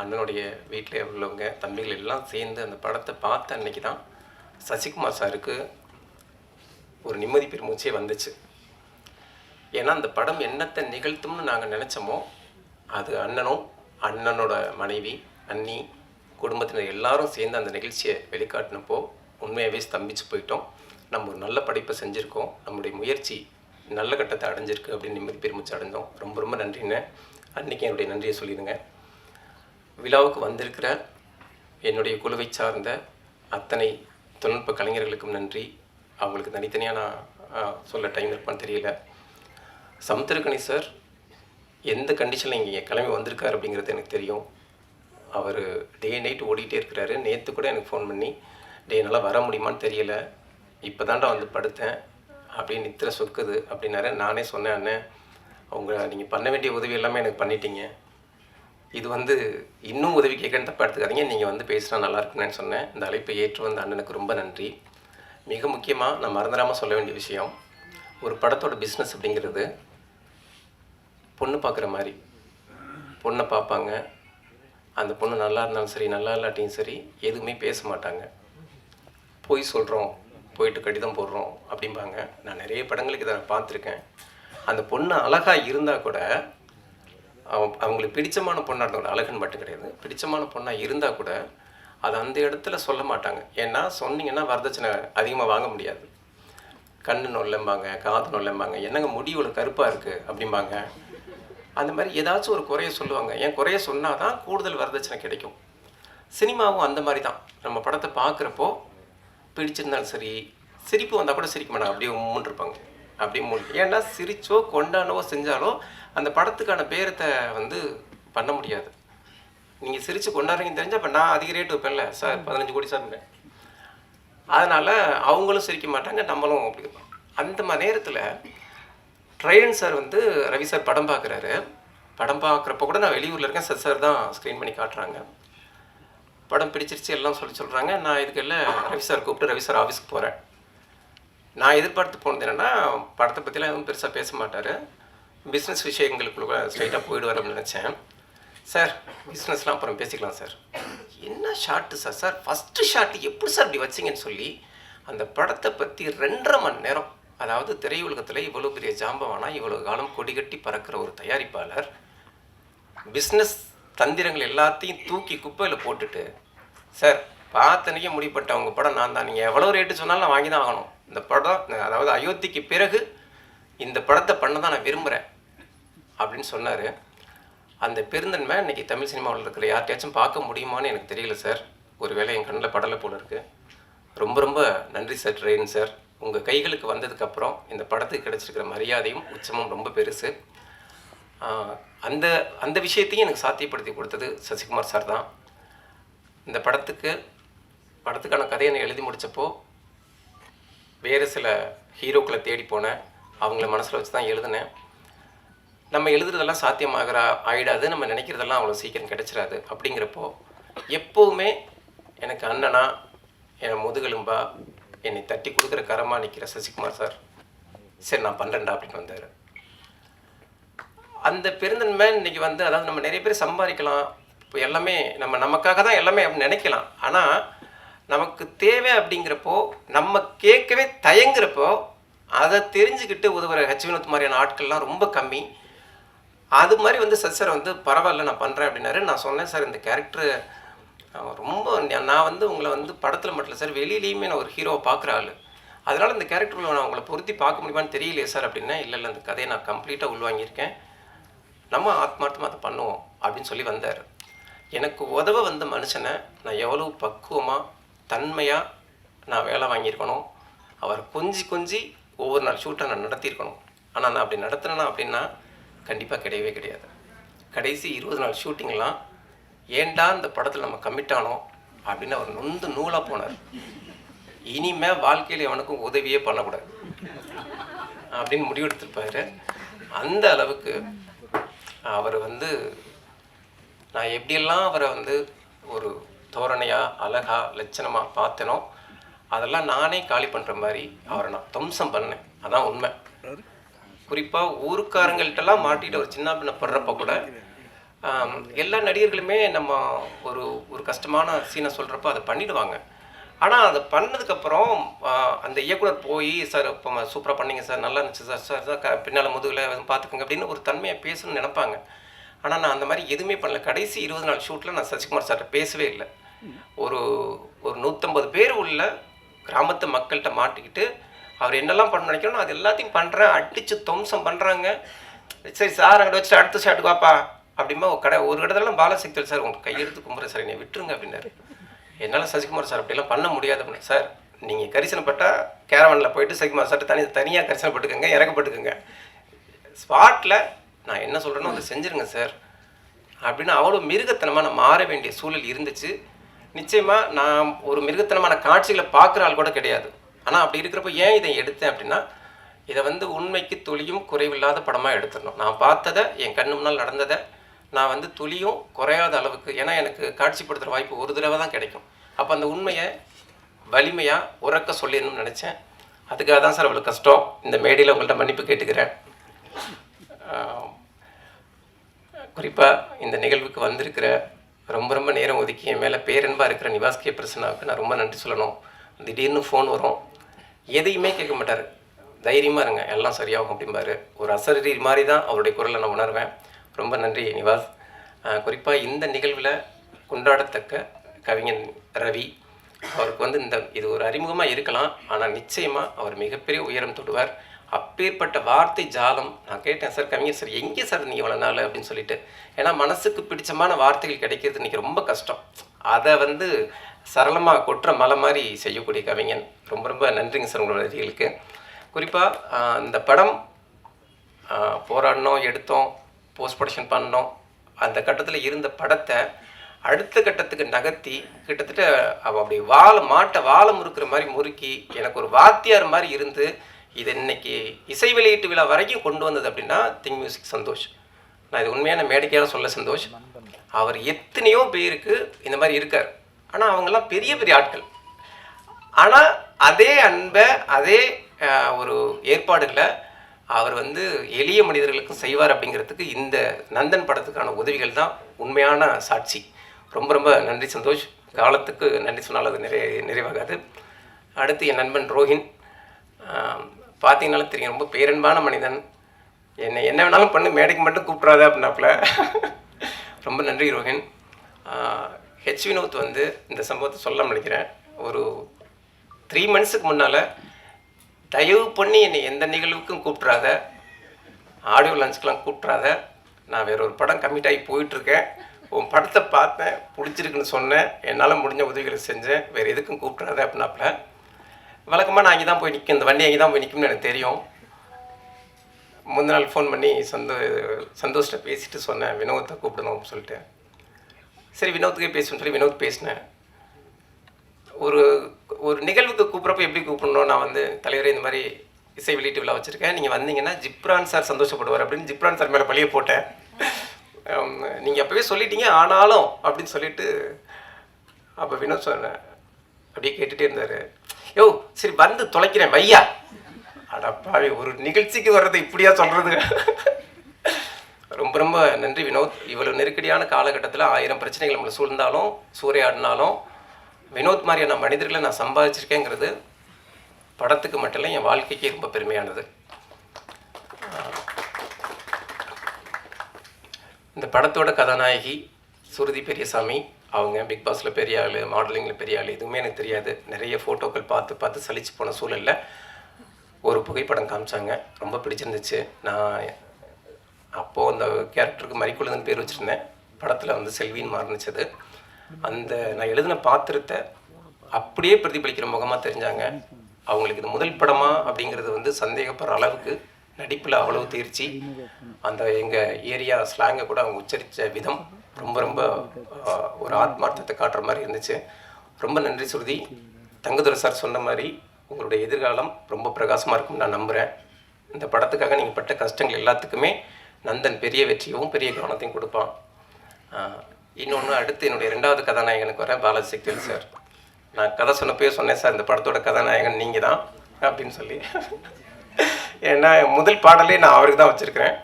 அண்ணனுடைய வீட்டில் உள்ளவங்க தம்பிகள் எல்லாம் சேர்ந்து அந்த படத்தை பார்த்த அன்னைக்கு தான் சசிகுமார் சாருக்கு ஒரு நிம்மதி பெருமூச்சே வந்துச்சு. ஏன்னா அந்த படம் என்னத்தை நிகழ்த்தும்னு நாங்கள் நினச்சோமோ அது அண்ணனோட மனைவி அண்ணி குடும்பத்தினர் எல்லாரும் சேர்ந்து அந்த நிகழ்ச்சியை வெளிக்காட்டினப்போ உண்மையாகவே ஸ்தம்பிச்சு போயிட்டோம். நம்ம ஒரு நல்ல படைப்பை செஞ்சுருக்கோம், நம்முடைய முயற்சி நல்ல கட்டத்தை அடைஞ்சிருக்கு அப்படின்னு நிம்மதி பெருமிச்சு அடைஞ்சோம். ரொம்ப ரொம்ப நன்றிங்க. அன்றைக்கி என்னுடைய நன்றியை சொல்லிடுங்க. விழாவுக்கு வந்திருக்கிற என்னுடைய குழுவை சார்ந்த அத்தனை தொழில்நுட்ப கலைஞர்களுக்கும் நன்றி. அவங்களுக்கு தனித்தனியாக நான் சொல்ல டைம் இருப்பான்னு தெரியல. சமுத்திரகனி சார் எந்த கண்டிஷனில் இங்கே கிளம்பி வந்திருக்காரு அப்படிங்கிறது எனக்கு தெரியும். அவர் டே நைட் ஓடிட்டே இருக்கிறாரு. நேற்று கூட எனக்கு ஃபோன் பண்ணி என்னால் வர முடியுமான்னு தெரியலை, இப்போ தாண்டா வந்து படுத்தேன் அப்படின்னு நித்திர சொக்குது அப்படின்னாரு. நானே சொன்னேன், அண்ணன் நீங்கள் பண்ண வேண்டிய உதவி எல்லாமே எனக்கு பண்ணிட்டீங்க, இது வந்து இன்னும் உதவி கேட்கன்னு தப்பாக எடுத்துக்காதீங்க, நீங்கள் வந்து பேசுனா நல்லா இருக்குன்னு சொன்னேன். இந்த அழைப்பை ஏற்று வந்த அண்ணனுக்கு ரொம்ப நன்றி. மிக முக்கியமாக நான் மறந்துடாமல் சொல்ல வேண்டிய விஷயம், ஒரு படத்தோட பிஸ்னஸ் அப்படிங்கிறது பொண்ணு பார்க்குற மாதிரி. பொண்ணை பார்ப்பாங்க, அந்த பொண்ணு நல்லா இருந்தாலும் சரி நல்லா இல்லாட்டியும் சரி எதுவுமே பேச மாட்டாங்க. போய் சொல்கிறோம், போயிட்டு கடிதம் போடுறோம் அப்படிம்பாங்க. நான் நிறைய படங்களுக்கு இதை பார்த்துருக்கேன். அந்த பொண்ணு அழகாக இருந்தால் கூட அவங்களுக்கு பிடிச்சமான பொண்ணாக இருந்தவங்க, அழகுன்னு மட்டும் கிடையாது, பிடிச்சமான பொண்ணாக இருந்தால் கூட அதை அந்த இடத்துல சொல்ல மாட்டாங்க. ஏன்னா சொன்னீங்கன்னா வரதட்சணை அதிகமாக வாங்க முடியாது. கண்ணு நொல்லம்பாங்க, காது நொல்லம்பாங்க, என்னங்க முடி இவ்வளோ கருப்பாக இருக்குது அப்படிம்பாங்க. அந்த மாதிரி ஏதாச்சும் ஒரு குறைய சொல்லுவாங்க. ஏன் குறைய சொன்னால் தான் கூடுதல் வரதட்சணை கிடைக்கும். சினிமாவும் அந்த மாதிரி தான். நம்ம படத்தை பார்க்குறப்போ பிடிச்சிருந்தாலும் சரி, சிரிப்பு வந்தால் கூட சிரிக்க மாட்டாங்க, அப்படியே உம்முன்னு இருப்பாங்க, அப்படியே ஏன்னா சிரிச்சோ கொண்டாடவோ செஞ்சாலோ அந்த படத்துக்கான பேரத்தை வந்து பண்ண முடியாது. நீங்கள் சிரித்து கொண்டாடுறீங்கன்னு தெரிஞ்சால் அப்போ நான் அதிக ரேட் வைப்பேன்ல சார், 15 கோடி சார். அதனால் அவங்களும் சிரிக்க மாட்டாங்க, நம்மளும் அப்படி இருப்போம். அந்த மாதிரி நேரத்தில் ட்ரைடன் சார் வந்து ரவி சார் படம் பார்க்குறாரு. படம் பார்க்குறப்ப கூட நான் வெளியூரில் இருக்கேன், சார் தான் ஸ்க்ரீன் பண்ணி காட்டுறாங்க. படம் பிடிச்சிருச்சு எல்லாம் சொல்கிறாங்க. நான் இதுக்கு எல்லாம் ரவி சார் கூப்பிட்டு ரவி சார் ஆஃபீஸ்க்கு போகிறேன். நான் எதிர்பார்த்து போனது என்னென்னா, படத்தை பற்றிலாம் எதுவும் பெருசாக பேச மாட்டார், பிஸ்னஸ் விஷயங்களுக்குள்ள ஸ்ட்ரைட்டாக போயிடுவார் அப்படின்னு நினச்சேன். சார் பிஸ்னஸ்லாம் அப்புறம் பேசிக்கலாம் சார். என்ன shot sir, sir first shot எப்படி சார் இப்படி வச்சிங்கன்னு சொல்லி அந்த படத்தை பற்றி 2.5 மணி நேரம், அதாவது திரையுலகத்தில் இவ்வளோ பெரிய ஜாம்பவானா, இவ்வளோ காலம் கொடிகட்டி பறக்கிற ஒரு தயாரிப்பாளர் பிஸ்னஸ் தந்திரங்கள் எல்லாத்தையும் தூக்கி குப்பையில் போட்டுட்டு, சார் பார்த்தனைக்கே முடிப்பட்ட உங்கள் படம் நான் தான், நீங்கள் எவ்வளோ ரேட்டு சொன்னாலும் நான் வாங்கி தான் ஆகணும், இந்த படம் அதாவது அயோத்திக்கு பிறகு இந்த படத்தை பண்ண தான் நான் விரும்புகிறேன் அப்படின்னு சொன்னார். அந்த பெருந்தன்மை இன்றைக்கி தமிழ் சினிமாவில் இருக்கிற யார்கிட்டயாச்சும் பார்க்க முடியுமான்னு எனக்கு தெரியல சார். ஒரு வேளை என் கண்ணில் படலை போல இருக்குது. ரொம்ப ரொம்ப நன்றி சார் ட்ரெயின் சார். உங்கள் கைகளுக்கு வந்ததுக்கப்புறம் இந்த படத்துக்கு கிடச்சிருக்கிற மரியாதையும் உச்சமும் ரொம்ப பெருசு. அந்த அந்த விஷயத்தையும் எனக்கு சாத்தியப்படுத்தி கொடுத்தது சசிகுமார் சார் தான். இந்த படத்துக்கான கதையை நான் எழுதி முடித்தப்போ வேறு சில ஹீரோக்களை தேடி போனேன். அவங்கள மனசில் வச்சு தான் எழுதினேன். நம்ம எழுதுறதெல்லாம் ஆகிடாது, நம்ம நினைக்கிறதெல்லாம் அவ்வளோ சீக்கிரம் கிடைச்சிடாது. அப்படிங்கிறப்போ எப்போவுமே எனக்கு அண்ணனா, என் முதுகெலும்பா, என்னை தட்டி கொடுக்குற கரமாக நிற்கிற சசிகுமார் சார், சரி நான் பண்ணுறேன்டா அப்படின்னு வந்தார். அந்த பெருந்தன்மை இன்றைக்கி வந்து, அதாவது நம்ம நிறைய பேர் சம்பாதிக்கலாம், இப்போ எல்லாமே நமக்காக தான் எல்லாமே அப்படின்னு நினைக்கலாம். ஆனால் நமக்கு தேவை அப்படிங்கிறப்போ, நம்ம கேட்கவே தயங்குறப்போ அதை தெரிஞ்சுக்கிட்டு உதவுற வினோத் மாதிரியான ஆட்கள்லாம் ரொம்ப கம்மி. அது மாதிரி வந்து சார் வந்து பரவாயில்ல நான் பண்ணுறேன் அப்படின்னாரு. நான் சொன்னேன் சார் இந்த கேரக்டர் ரொம்ப, நான் வந்து உங்களை வந்து படத்தில் மட்டும் இல்லை சார், வெளியிலையுமே நான் ஒரு ஹீரோவை பார்க்குற ஆள், அதனால் இந்த கேரக்டரில் நான் உங்களை பொருத்தி பார்க்க முடியுமான்னு தெரியலையே சார் அப்படின்னா, இல்லை அந்த கதையை நான் கம்ப்ளீட்டாக உள்வாங்கியிருக்கேன், நம்ம ஆத்மார்த்தமாக அதை பண்ணுவோம் அப்படின்னு சொல்லி வந்தார். எனக்கு உதவ வந்த மனுஷனை நான் எவ்வளோ பக்குவமாக தன்மையாக நான் வேலை வாங்கியிருக்கணும், அவர் கொஞ்சி ஒவ்வொரு நாள் ஷூட்டை நான் நடத்தியிருக்கணும். ஆனால் நான் அப்படி நடத்தினேன்னா அப்படின்னா கண்டிப்பாக கிடையவே கிடையாது. கடைசி 20 நாள் ஷூட்டிங்லாம் ஏன்டா இந்த படத்தில் நம்ம கமிட் ஆனோம் அப்படின்னு அவர் நொந்து நூலாக போனார். இனிமேல் வாழ்க்கையில் எவனுக்கும் உதவியே பண்ணக்கூடாது அப்படின்னு முடிவெடுத்திருப்பார். அந்த அளவுக்கு அவர் வந்து, நான் எப்படியெல்லாம் அவரை வந்து ஒரு தோரணையாக அழகாக லட்சணமாக பார்த்தேனோ அதெல்லாம் நானே காலி பண்ணுற மாதிரி அவரை நான் துவம்சம் பண்ணேன். அதான் உண்மை. குறிப்பாக ஊருக்காரங்கள்ட்டெல்லாம் மாட்டிட்டு ஒரு சின்ன பின்ன படுறப்ப கூட எல்லா நடிகர்களுமே நம்ம ஒரு கஷ்டமான சீனை சொல்கிறப்போ அதை பண்ணிடுவாங்க. ஆனால் அதை பண்ணதுக்கப்புறம் அந்த இயக்குனர் போய் சார் இப்போ சூப்பராக பண்ணிங்க சார், நல்லா இருந்துச்சு சார், சார் பின்னால் முதுகில் பார்த்துக்குங்க அப்படின்னு ஒரு தன்மையாக பேசணும்னு நினைப்பாங்க. ஆனால் நான் அந்த மாதிரி எதுவுமே பண்ணல. கடைசி 20 நாள் ஷூட்டில் நான் சசிகுமார் சார்கிட்ட பேசவே இல்லை. ஒரு 150 பேர் உள்ள கிராமத்து மக்கள்கிட்ட மாட்டிக்கிட்டு அவர் என்னெல்லாம் பண்ண நினைக்கணும் அது எல்லாத்தையும் பண்ணுறேன், அடித்து துவம்சம் பண்ணுறாங்க. சரி சார் அங்கே வச்சுட்டு அடுத்த ஷாட்டுக்கு வாப்பா அப்படிமா ஒரு இடத்துலலாம் பாலசக்தியில் சார் உங்களுக்கு கையெடுத்து கும்புற சார் என்னை விட்டுருங்க அப்படின்னாரு. என்னால் சசிகுமார் சார் அப்படிலாம் பண்ண முடியாது அப்படின்னு. சார் நீங்கள் கரிசனைப்பட்டால் கேரவனில் போயிட்டு சசிகுமார் சார்ட்டு தனியாக கரிசனைப்பட்டுக்கோங்க, இறக்கப்பட்டுக்குங்க, ஸ்பாட்டில் நான் என்ன சொல்கிறேனோ அதை செஞ்சுருங்க சார் அப்படின்னு. அவ்வளோ மிருகத்தனமாக நான் மாற வேண்டிய சூழல் இருந்துச்சு. நிச்சயமாக நான் ஒரு மிருகத்தனமான காட்சிகளை பார்க்குற ஆள் கூட கிடையாது. ஆனால் அப்படி இருக்கிறப்ப ஏன் இதை எடுத்தேன் அப்படின்னா, இதை வந்து உண்மைக்கு துளியும் குறைவில்லாத படமாக எடுத்துடணும். நான் பார்த்ததை, என் கண்ணு முன்னால் நடந்ததை நான் வந்து துளியும் குறையாத அளவுக்கு, ஏன்னா எனக்கு காட்சிப்படுத்துகிற வாய்ப்பு ஒரு தடவை தான் கிடைக்கும். அப்போ அந்த உண்மையை வலிமையாக உறக்க சொல்லிடணும்னு நினச்சேன். அதுக்காக தான் சார் அவ்வளோ கஷ்டம். இந்த மேடையில் உங்கள்கிட்ட மன்னிப்பு கேட்டுக்கிறேன். குறிப்பாக இந்த நிகழ்வுக்கு வந்திருக்கிற ரொம்ப ரொம்ப நேரம் ஒதுக்கி என் மேலே பேரன்பாக இருக்கிற நிவாஸ் கே பிரசன்னாவுக்கு நான் ரொம்ப நன்றி சொல்லணும். திடீர்னு ஃபோன் வரும், எதையுமே கேட்க மாட்டார், தைரியமாக இருங்க எல்லாம் சரியாகும் அப்படிம்பாரு. ஒரு அசரீரி மாதிரி தான் அவருடைய குரலை நான் உணர்வேன். ரொம்ப நன்றி நிவாஸ். குறிப்பாக இந்த நிகழ்வில் கொண்டாடத்தக்க கவிஞன் ரவி அவருக்கு வந்து இது ஒரு அறிமுகமாக இருக்கலாம், ஆனால் நிச்சயமாக அவர் மிகப்பெரிய உயரம் தொடுவார். அப்பேற்பட்ட வார்த்தை ஜாலம். நான் கேட்டேன், சார் கவிஞர் சார் எங்கே சார் நீங்கள் இவ்வளோ நாள் அப்படின்னு சொல்லிட்டு. ஏன்னா மனசுக்கு பிடிச்சமான வார்த்தைகள் கிடைக்கிறது இன்றைக்கி ரொம்ப கஷ்டம். அதை வந்து சரளமாக கொட்டுற மலை மாதிரி செய்யக்கூடிய கவிஞன். ரொம்ப ரொம்ப நன்றிங்க சார் உங்களோட வரிகளுக்கு. குறிப்பாக இந்த படம் போராடினோம், எடுத்தோம், போஸ்ட் ப்ரொடக்ஷன் பண்ணோம். அந்த கட்டத்தில் இருந்த படத்தை அடுத்த கட்டத்துக்கு நகர்த்தி கிட்டத்தட்ட அவள் அப்படி வாழை முறுக்கிற மாதிரி முறுக்கி எனக்கு ஒரு வாத்தியார் மாதிரி இருந்து இது இன்னைக்கு இசை வெளியீட்டு விழா வரைக்கும் கொண்டு வந்தது அப்படின்னா திங் மியூசிக் சந்தோஷ். நான் இது உண்மையான மேடைக்காக சொல்ல சந்தோஷ். அவர் எத்தனையோ பேருக்கு இந்த மாதிரி இருக்கார், ஆனால் அவங்கெல்லாம் பெரிய பெரிய ஆட்கள். ஆனால் அதே அன்பை அதே ஒரு ஏற்பாடுகளை அவர் வந்து எளிய மனிதர்களுக்கும் செய்வார் அப்படிங்கிறதுக்கு இந்த நந்தன் படத்துக்கான உதவிகள் தான் உண்மையான சாட்சி. ரொம்ப ரொம்ப நன்றி சந்தோஷ். காலத்துக்கு நன்றி சொன்னால் அது நிறைவாகாது. அடுத்து என் நண்பன் ரோஹின், பார்த்தீங்கன்னாலும் தெரியும், ரொம்ப பேரன்பான மனிதன். என்ன வேணாலும் பண்ணு, மேடைக்கு மட்டும் கூப்பிட்றாத அப்படின்னாப்புல. ரொம்ப நன்றி ரோஹின். ஹெச் வினோத் வந்து இந்த சம்பவத்தை சொல்ல நினைக்கிறேன். ஒரு 3 monthsக்கு முன்னால் தயவு பண்ணி என்னை எந்த நிகழ்வுக்கும் கூப்பிட்றாத, ஆடியோ லான்ச்சுக்கெலாம் கூப்பிட்றாத, நான் வேற ஒரு படம் கமிட் ஆகி போயிட்டுருக்கேன், உன் படத்தை பார்த்தேன், பிடிச்சிருக்குன்னு சொன்னேன், என்னால் முடிஞ்ச உதவிகளை செஞ்சேன், வேறு எதுக்கும் கூப்பிட்றாத அப்படின்னாப்புல. வழக்கமாக நான் அங்கே தான் போய் நிற்கும், இந்த வண்டி அங்கே தான் போய் நிற்கும்னு எனக்கு தெரியும். முந்தின நாள் ஃபோன் பண்ணி சந்தோஷ்கிட்ட பேசிட்டு சொன்னேன், வினோத்தை கூப்பிடணும் அப்படின்னு சொல்லிட்டு. சரி வினோத்துக்கே பேசணும்னு சொல்லி வினோத் பேசினேன். ஒரு நிகழ்வுக்கு கூப்பிட்றப்ப எப்படி கூப்பிடணும், நான் வந்து தலைவரே இந்த மாதிரி இசை வெளியீட்டு விழா வச்சுருக்கேன், நீங்கள் வந்தீங்கன்னா ஜிப்ரான் சார் சந்தோஷப்படுவார் அப்படின்னு ஜிப்ரான் சார் மேலே பழிய போட்டேன். நீங்கள் அப்போவே சொல்லிட்டீங்க ஆனாலும் அப்படின்னு சொல்லிட்டு அப்போ வினோத் சொன்னேன். அப்படியே கேட்டுகிட்டே இருந்தார். யோ சரி வந்து தொலைக்கிறேன் வையா. அடப்பாவே, ஒரு நிகழ்ச்சிக்கு வர்றதை இப்படியா சொல்கிறது. ரொம்ப ரொம்ப நன்றி வினோத். இவ்வளோ நெருக்கடியான காலகட்டத்தில் 1000 பிரச்சனைகள் நம்மளை சூழ்ந்தாலும் சூறையாடினாலும் வினோத் மாதிரியான மனிதர்களை நான் சம்பாதிச்சிருக்கேங்கிறது படத்துக்கு மட்டும் இல்லை, என் வாழ்க்கைக்கே ரொம்ப பெருமையானது. இந்த படத்தோட கதாநாயகி சுருதி பெரியசாமி. அவங்க பிக் பாஸில் பெரிய ஆள், மாடலிங்கில் பெரிய ஆள், எதுவுமே எனக்கு தெரியாது. நிறைய ஃபோட்டோக்கள் பார்த்து சலிச்சு போன சூழலில் ஒரு புகைப்படம் காமிச்சாங்க, ரொம்ப பிடிச்சிருந்துச்சு. நான் அப்போது அந்த கேரக்டருக்கு மறிக்குழுதுன்னு பேர் வச்சுருந்தேன். படத்தில் வந்து செல்வின்னு மாறுனுச்சது. அந்த நான் எழுதின பாத்திரத்தை அப்படியே பிரதிபலிக்கிற முகமாக தெரிஞ்சாங்க. அவங்களுக்கு இது முதல் படமா அப்படிங்கிறது வந்து சந்தேகப்படுற அளவுக்கு நடிப்பில் அவ்வளவு தேர்ச்சி. அந்த எங்கள் ஏரியா ஸ்லாங்கை கூட அவங்க உச்சரித்த விதம் ரொம்ப ரொம்ப ஒரு ஆத்மார்த்தத்தை காட்டுற மாதிரி இருந்துச்சு. ரொம்ப நன்றி சுருதி. தங்கதுரை சார் சொன்ன மாதிரி உங்களுடைய எதிர்காலம் ரொம்ப பிரகாசமாக இருக்கும்னு நான் நம்புகிறேன். இந்த படத்துக்காக நீங்கள் பட்ட கஷ்டங்கள் எல்லாத்துக்குமே நந்தன் பெரிய வெற்றியும் பெரிய கவனத்தையும் கொடுப்பான். இன்னொன்று, அடுத்து என்னுடைய 2வது கதாநாயகனுக்கு வர பாலாஜி சக்திவேல் சார். நான் கதை சொன்னப்பே சொன்னேன், சார் இந்த படத்தோட கதாநாயகன் நீங்கள் தான் அப்படின்னு சொல்லி. ஏன்னா முதல் பாடலே நான் அவருக்கு தான் வச்சுருக்கிறேன்.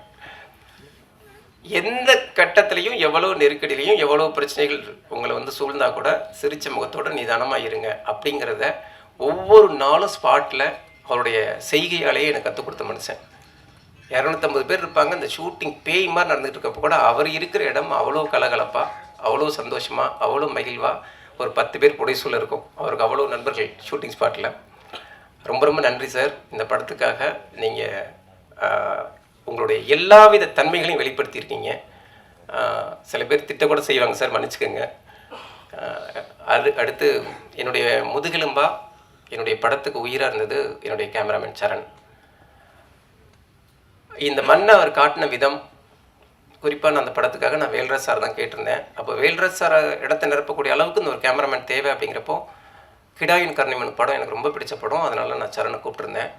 எந்த கட்டத்துலேயும் எவ்வளோ நெருக்கடியிலையும் எவ்வளோ பிரச்சனைகள் உங்களை வந்து சூழ்ந்தா கூட சிரிச்ச முகத்தோடு நிதானமாக இருங்க அப்படிங்கிறத ஒவ்வொரு நாளும் ஸ்பாட்டில் அவருடைய செய்கையாலேயே எனக்கு கற்றுக் கொடுத்த மனுஷன். 250 பேர் இருப்பாங்க, இந்த ஷூட்டிங் பேய் மாதிரி நடந்துகிட்டு இருக்கப்போ கூட அவர் இருக்கிற இடம் அவ்வளோ கலகலப்பாக, அவ்வளோ சந்தோஷமாக, அவ்வளோ மகிழ்வாக ஒரு 10 பேர் புடைசூழல் இருக்கும். அவருக்கு அவ்வளோ நண்பர்கள் ஷூட்டிங் ஸ்பாட்டில். ரொம்ப ரொம்ப நன்றி சார். இந்த படத்துக்காக நீங்கள் உங்களுடைய எல்லாவித தன்மைகளையும் வெளிப்படுத்தியிருக்கீங்க. சில பேர் திட்ட கூட செய்வாங்க சார், மன்னிச்சுக்கோங்க. அடுத்து என்னுடைய முதுகெலும்பா என்னுடைய படத்துக்கு உயிராக இருந்தது என்னுடைய கேமராமேன் சரண். இந்த மண்ணை அவர் காட்டின விதம், குறிப்பாக நான் அந்த படத்துக்காக நான் வேல்ராஜ் சார் தான் கேட்டிருந்தேன். அப்போ வேல்ராஜ் சார் இடத்தை நிரப்பக்கூடிய அளவுக்கு இந்த ஒரு கேமராமேன் தேவை அப்படிங்கிறப்போ கிடாயின் கர்ணிமன் படம் எனக்கு ரொம்ப பிடிச்ச படம். அதனால நான் சரணை கூப்பிட்டுருந்தேன்.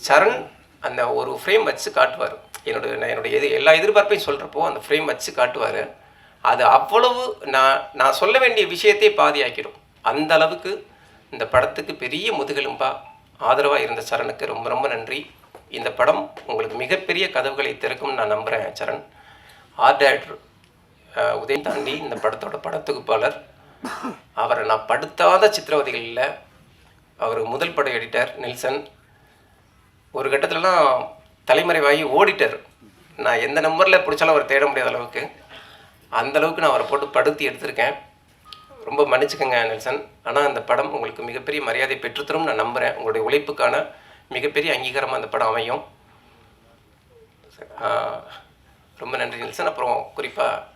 சரண் அந்த ஒரு ஃப்ரேம் வச்சு காட்டுவார். என்னுடைய எல்லா எதிர்பார்ப்பையும் சொல்கிறப்போ அந்த ஃப்ரேம் வச்சு காட்டுவார். அது அவ்வளவு நான் சொல்ல வேண்டிய விஷயத்தையே பாதியாக்கிடும். அந்த அளவுக்கு இந்த படத்துக்கு பெரிய முதுகெலும்பா ஆதரவாக இருந்த சரணுக்கு ரொம்ப ரொம்ப நன்றி. இந்த படம் உங்களுக்கு மிகப்பெரிய கதவுகளை திறக்கும்னு நான் நம்புகிறேன் சரண். ஆர்ட் டைரக்டர் உதயம் தாண்டி இந்த படத்தோட படத்தொகுப்பாளர், அவரை நான் படுத்தாத சித்திரவதைகள் இல்லை. அவர் முதல் பட எடிட்டர் நெல்சன். ஒரு கட்டத்திலலாம் தலைமறைவாகி ஓடிட்டார். நான் எந்த நம்பரில் பிடிச்சாலும் அவரை தேட முடியாத அளவுக்கு, அந்தளவுக்கு நான் அவரை போட்டு படுத்தி எடுத்திருக்கேன். ரொம்ப மன்னிச்சுக்கோங்க நெல்சன். ஆனால் அந்த படம் உங்களுக்கு மிகப்பெரிய மரியாதை பெற்றுத்தரும் நான் நம்புகிறேன். உங்களுடைய உழைப்புக்கான மிகப்பெரிய அங்கீகாரமாக அந்த படம் அமையும். ரொம்ப நன்றி நெல்சன். அப்புறம் குறிப்பாக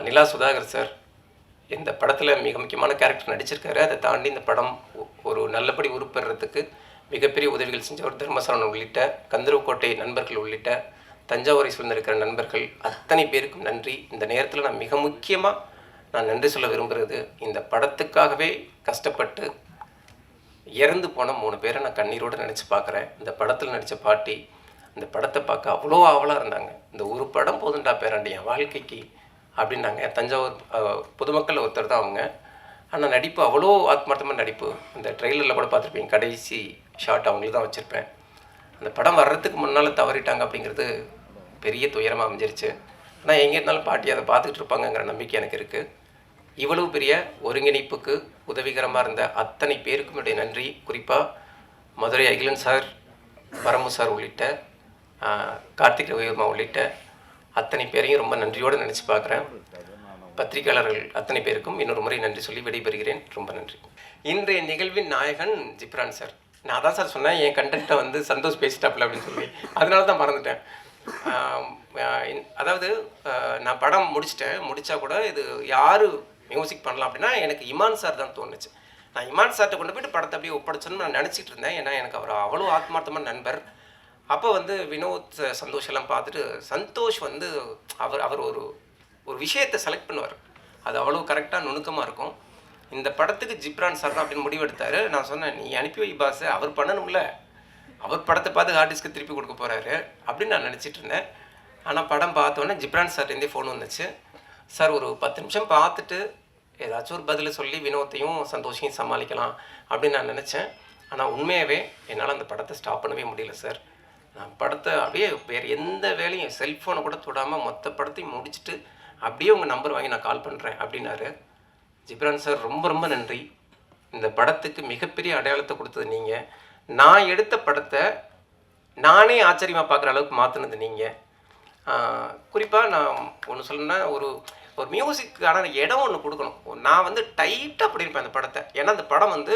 நிலா சுதாகர் சார் இந்த படத்தில் மிக முக்கியமான கேரக்டர் நடிச்சிருக்காரு. அதை தாண்டி இந்த படம் ஒரு நல்லபடி உருப்பெறதுக்கு மிகப்பெரிய உதவிகள் செஞ்சவர் தர்மசரவணன் உள்ளிட்ட கந்தர்வக்கோட்டை நண்பர்கள் உள்ளிட்ட தஞ்சாவூரை சூழ்ந்திருக்கிற நண்பர்கள் அத்தனை பேருக்கும் நன்றி. இந்த நேரத்தில் நான் மிக முக்கியமாக நான் நன்றி சொல்ல விரும்புகிறது, இந்த படத்துக்காகவே கஷ்டப்பட்டு இறந்து போன 3 பேரை நான் கண்ணீரோடு நினச்சி பார்க்குறேன். இந்த படத்தில் நடித்த பாட்டி இந்த படத்தை பார்க்க அவ்வளோ ஆவலாக இருந்தாங்க. இந்த ஒரு படம் போதுண்டா பேராண்டி என் வாழ்க்கைக்கு அப்படின்னாங்க. தஞ்சாவூர் பொதுமக்கள் ஒருத்தர் தான் அவங்க. ஆனால் நடிப்பு அவ்வளோ ஆத்மார்த்தமாக நடிப்பு. இந்த ட்ரெய்லரில் கூட பார்த்துருப்பீங்க, கடைசி ஷாட் அவங்களுக்கு தான் வச்சுருப்பேன். அந்த படம் வர்றதுக்கு முன்னால் தவறிட்டாங்க அப்படிங்கிறது பெரிய துயரமாக அமைஞ்சிருச்சு. ஆனால் எங்கே இருந்தாலும் பாட்டி அதை பார்த்துக்கிட்டு இருப்பாங்கங்கிற நம்பிக்கை எனக்கு இருக்குது. இவ்வளவு பெரிய ஒருங்கிணைப்புக்கு உதவிகரமாக இருந்த அத்தனை பேருக்கும் என்னுடைய நன்றி. குறிப்பாக மதுரை அகிலன் சார், பரமு சார் உள்ளிட்ட கார்த்திக் ரவிவர்மா உள்ளிட்ட அத்தனை பேரையும் ரொம்ப நன்றியோடு நினச்சி பார்க்குறேன். பத்திரிகையாளர்கள் அத்தனை பேருக்கும் இன்னொரு முறை நன்றி சொல்லி விடைபெறுகிறேன். ரொம்ப நன்றி. இன்றைய நிகழ்வின் நாயகன் ஜிப்ரான் சார். நான் அதான் சார் சொன்னேன், என் கண்டென்ட்டை வந்து சந்தோஷ் பேசிட்டாப்புல அப்படின்னு சொல்லி, அதனால தான் மறந்துட்டேன். அதாவது நான் படம் முடித்தா கூட இது யார் மியூசிக் பண்ணலாம் அப்படின்னா எனக்கு இமான் சார் தான் தோணுச்சு. நான் இமான் சார்கிட்ட கொண்டு போய்ட்டு படத்தை அப்படியே ஒப்படைச்சோன்னு நான் நினச்சிட்டு இருந்தேன். ஏன்னா எனக்கு அவர் அவ்வளோ ஆத்மார்த்தமான நண்பர். அப்போ வந்து வினோத் சந்தோஷ் எல்லாம் பார்த்துட்டு சந்தோஷ் வந்து அவர் ஒரு விஷயத்தை செலக்ட் பண்ணுவார். அது அவ்வளோ கரெக்டாக நுணுக்கமாக இருக்கும். இந்த படத்துக்கு ஜிப்ரான் சார் தான் அப்படின்னு முடிவெடுத்தார். நான் சொன்னேன், நீ அனுப்பி வை பாஸ், அவர் பண்ணணும்ல, அவர் படத்தை பார்த்து ஆர்டிஸ்ட்க்கு திருப்பி கொடுக்க போகிறாரு அப்படின்னு நான் நினச்சிட்டு இருந்தேன். ஆனால் படம் பார்த்தோன்னே ஜிப்ரான் சார்ட்டேருந்தே ஃபோன் வந்துச்சு. சார் ஒரு 10 நிமிஷம் பார்த்துட்டு ஏதாச்சும் ஒரு பதிலை சொல்லி வினோத்தையும் சந்தோஷையும் சமாளிக்கலாம் அப்படின்னு நான் நினச்சேன். ஆனால் உண்மையாகவே என்னால் அந்த படத்தை ஸ்டாப் பண்ணவே முடியல சார். நான் படத்தை அப்படியே வேறு எந்த வேலையும் செல்ஃபோனை கூட தொடாமல் மொத்த படத்தையும் முடிச்சுட்டு அப்படியே உங்கள் நம்பர் வாங்கி நான் கால் பண்ணுறேன் அப்படின்னாரு. ஜிப்ரான் சார் ரொம்ப ரொம்ப நன்றி. இந்த படத்துக்கு மிகப்பெரிய அடையாளத்தை கொடுத்தது நீங்கள். நான் எடுத்த படத்தை நானே ஆச்சரியமாக பார்க்குற அளவுக்கு மாற்றினது நீங்கள். குறிப்பாக நான் ஒன்று சொல்லணுன்னா, ஒரு மியூசிக்கான இடம் ஒன்று கொடுக்கணும். நான் வந்து டைட்டாக பண்ணியிருப்பேன் அந்த படத்தை. ஏன்னா அந்த படம் வந்து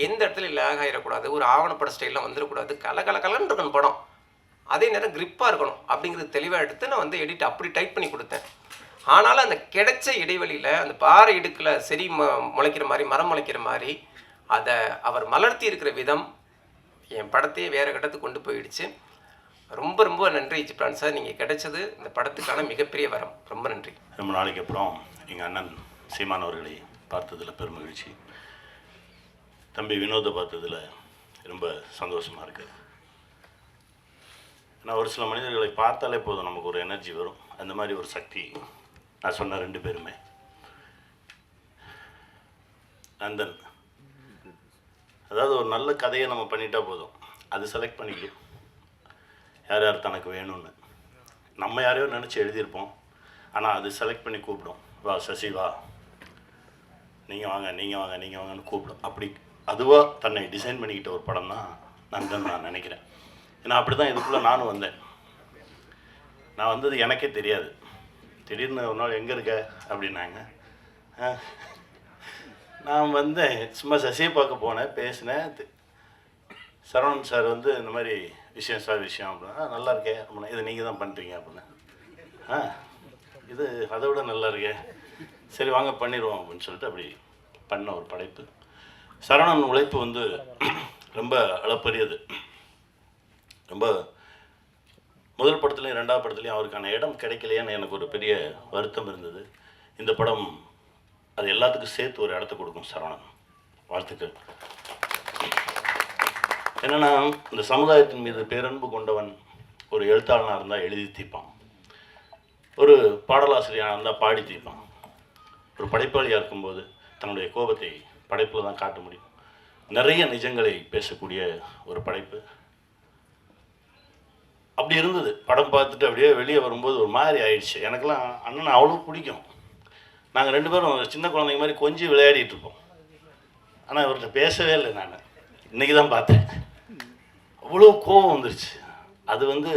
எந்த இடத்துல லேக் ஆகிடக்கூடாது, ஒரு ஆவணப்பட ஸ்டைலில் வந்துடக்கூடாது, கலன்னு இருக்கணும் படம், அதே நேரம் கிரிப்பாக இருக்கணும் அப்படிங்கிறது தெளிவாக எடுத்து நான் வந்து எடிட் அப்படி டைப் பண்ணி கொடுத்தேன். ஆனாலும் அந்த கிடைச்ச இடைவெளியில் அந்த பாறை இடுக்கில் செடி முளைக்கிற மாதிரி, மரம் முளைக்கிற மாதிரி அதை அவர் மலர்த்தி இருக்கிற விதம் என் படத்தையே வேறு கட்டத்துக்கு கொண்டு போயிடுச்சு. ரொம்ப ரொம்ப நன்றி ஜிப்ரான் சார். நீங்கள் கிடைச்சது இந்த படத்துக்கான மிகப்பெரிய வரம். ரொம்ப நன்றி. ரொம்ப நாளைக்கு அப்புறம் எங்கள் அண்ணன் சீமான் அவர்களை பார்த்ததில் பெருமகிழ்ச்சி. தம்பி வினோதை பார்த்ததில் ரொம்ப சந்தோஷமாக இருக்குது. ஏன்னா ஒரு சில மனிதர்களை பார்த்தாலே போதும் நமக்கு ஒரு எனர்ஜி வரும். அந்த மாதிரி ஒரு சக்தி நான் சொன்ன 2 பேருமே. நந்தன், அதாவது ஒரு நல்ல கதையை நம்ம பண்ணிட்டா போதும், அது செலக்ட் பண்ணிக்கணும் யார் யார் தனக்கு வேணும்னு. நம்ம யாரையோ நினச்சி எழுதியிருப்போம், ஆனால் அது செலக்ட் பண்ணி கூப்பிடும். வா சசி வா, நீங்கள் வாங்க நீங்கள் வாங்க நீங்கள் வாங்கன்னு கூப்பிடும். அப்படி அதுவாக தன்னை டிசைன் பண்ணிக்கிட்ட ஒரு படம் தான் நந்தன் நான் நினைக்கிறேன். ஏன்னா அப்படி தான் இதுக்குள்ளே நானும் வந்தேன். நான் வந்தது எனக்கே தெரியாது. திடீர்னு ஒரு நாள் எங்கே இருக்க அப்படின்னாங்க. நான் வந்தேன், சும்மா சசியை பார்க்க போனேன், பேசினேன். சரவணன் சார் வந்து இந்த மாதிரி விஷயம் அப்படின்னா, நல்லா இருக்கே அப்படின்னா, இதை நீங்கள் தான் பண்ணுறீங்க அப்படின்னா, இது அதை விட நல்லா இருக்கே, சரி வாங்க பண்ணிடுவோம் அப்படின்னு சொல்லிட்டு அப்படி பண்ண ஒரு படைப்பு. சரவணன் உழைப்பு வந்து ரொம்ப அளப்பரியது. ரொம்ப முதல் படத்துலையும் 2வது படத்துலையும் அவருக்கான இடம் கிடைக்கலையேன்னு எனக்கு ஒரு பெரிய வருத்தம் இருந்தது. இந்த படம் அது எல்லாத்துக்கும் சேர்த்து ஒரு இடத்த கொடுக்கும். சரவணன், வாழ்த்துக்கள். என்னென்னா, இந்த சமுதாயத்தின் மீது பேரன்பு கொண்டவன் ஒரு எழுத்தாளனாக இருந்தால் எழுதி தீர்ப்பான், ஒரு பாடலாசிரியராக இருந்தால் பாடி தீர்ப்பான், ஒரு படைப்பாளியாக இருக்கும்போது தன்னுடைய கோபத்தை படைப்பில் தான் காட்ட முடியும். நிறைய நிஜங்களை பேசக்கூடிய ஒரு படைப்பு. அப்படி இருந்தது. படம் பார்த்துட்டு அப்படியே வெளியே வரும்போது ஒரு மாதிரி ஆயிடுச்சு. எனக்கெல்லாம் அண்ணனை அவ்வளோ பிடிக்கும். நாங்கள் 2 பேரும் சின்ன குழந்தைங்க மாதிரி கொஞ்சம் விளையாடிட்டு இருப்போம். ஆனால் இவர்கிட்ட பேசவே இல்லை. நான் இன்றைக்கி தான் பார்த்தேன். அவ்வளோ கோபம் வந்துருச்சு. அது வந்து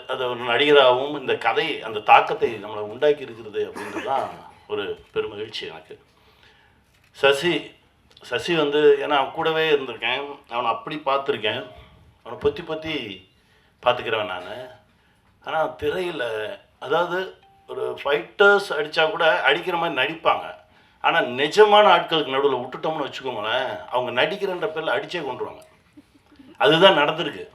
அதை ஒரு நடிகராகவும் இந்த கதை அந்த தாக்கத்தை நம்மளை உண்டாக்கி இருக்கிறது அப்படின்றது தான் ஒரு பெருமகிழ்ச்சி எனக்கு. சசி வந்து ஏன்னா அவன் கூடவே இருந்திருக்கேன், அவனை அப்படி பார்த்துருக்கேன், அவனை பொத்தி பார்த்துக்கிறவன் நான். ஆனால் திரையில் அதாவது ஒரு ஃபைட்டர்ஸ் அடித்தா கூட அடிக்கிற மாதிரி நடிப்பாங்க. ஆனால் நிஜமான ஆட்களுக்கு நடுவில் விட்டுட்டோம்னு வச்சுக்கோங்களேன், அவங்க நடிக்கிறன்ற பேரில் அடித்தே கொண்டுருவாங்க. அதுதான் நடந்திருக்கு.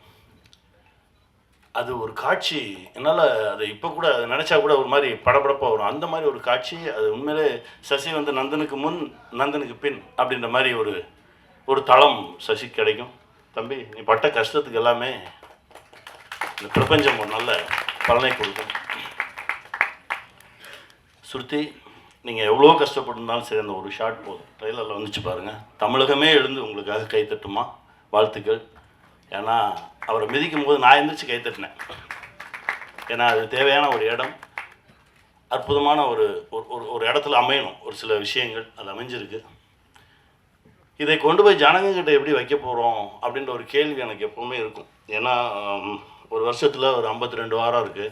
அது ஒரு காட்சி என்னால் அதை இப்போ கூட அதை நினச்சா கூட ஒரு மாதிரி படபடப்பாக வரும். அந்த மாதிரி ஒரு காட்சி. அது உண்மையிலே சசி வந்து நந்தனுக்கு முன் நந்தனுக்கு பின் அப்படின்ற மாதிரி ஒரு தளம் சசி கிடைக்கும். தம்பி, நீ பட்ட கஷ்டத்துக்கு எல்லாமே இந்த பிரபஞ்சம் ஒரு நல்ல பலனை கொடுக்கும். ஸ்ருதி, நீங்கள் எவ்வளோ கஷ்டப்பட்டிருந்தாலும் சரி, அந்த ஒரு ஷாட் போதும். ட்ரெயிலரில் வந்துச்சு பாருங்கள். தமிழகமே எழுந்து உங்களுக்காக கைத்தட்டுமா, வாழ்த்துக்கள். ஏன்னா அவரை மிதிக்கும் போது நான் எந்திரிச்சு கைத்தட்டினேன். ஏன்னா அது தேவையான ஒரு இடம், அற்புதமான ஒரு இடத்துல அமையணும் ஒரு சில விஷயங்கள். அது அமைஞ்சிருக்கு. இதை கொண்டு போய் ஜனங்கக்கிட்ட எப்படி வைக்க போகிறோம் அப்படின்ற ஒரு கேள்வி எனக்கு எப்போவுமே இருக்கும். ஏன்னா ஒரு வருஷத்தில் ஒரு 52 வாரம் இருக்குது.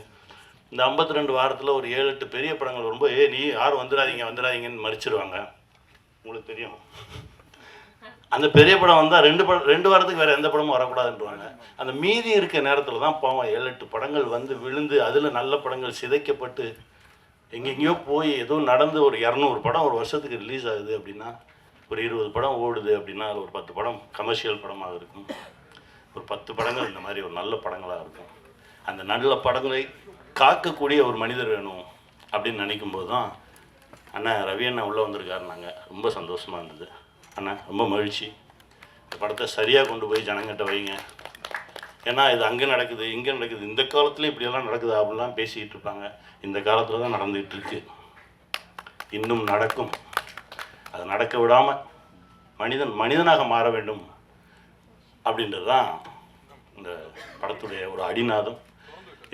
இந்த 52 வாரத்தில் ஒரு 7-8 பெரிய படங்கள் வரும்போது நீ யாரும் வந்துடாதீங்கன்னு மறிச்சிருவாங்க. உங்களுக்கு தெரியும். அந்த பெரிய படம் வந்தால் 2 வாரத்துக்கு வேறு எந்த படமும் வரக்கூடாதுன்றவாங்க. அந்த மீதி இருக்க நேரத்தில் தான் போவோம் 7-8 படங்கள் வந்து விழுந்து அதில் நல்ல படங்கள் சிதைக்கப்பட்டு எங்கெங்கேயோ போய் ஏதோ நடந்து ஒரு 200 படம் ஒரு வருஷத்துக்கு ரிலீஸ் ஆகுது அப்படின்னா, ஒரு 20 படம் ஓடுது அப்படின்னா, அது ஒரு 10 படம் கமர்ஷியல் படமாக இருக்கும், ஒரு 10 படங்கள் இந்த மாதிரி ஒரு நல்ல படங்களாக இருக்கும். அந்த நல்ல படங்களை காக்கக்கூடிய ஒரு மனிதர் வேணும் அப்படின்னு நினைக்கும்போது தான் அண்ணா ரவி அண்ணா உள்ளே வந்திருக்காருனாங்க. ரொம்ப சந்தோஷமாக இருந்தது. அண்ணா ரொம்ப மகிழ்ச்சி. இந்த படத்தை சரியாக கொண்டு போய் ஜனங்கிட்ட வைங்க. ஏன்னா இது அங்கே நடக்குது, இங்கே நடக்குது, இந்த காலத்தில் இப்படியெல்லாம் நடக்குது அப்படிலாம் பேசிக்கிட்டு இருப்பாங்க. இந்த காலத்தில் தான் நடந்துகிட்டு இருக்கு, இன்னும் நடக்கும். அதை நடக்க விடாமல் மனிதனாக மாற வேண்டும் அப்படின்றது தான் இந்த படத்துடைய ஒரு அடிநாதம்.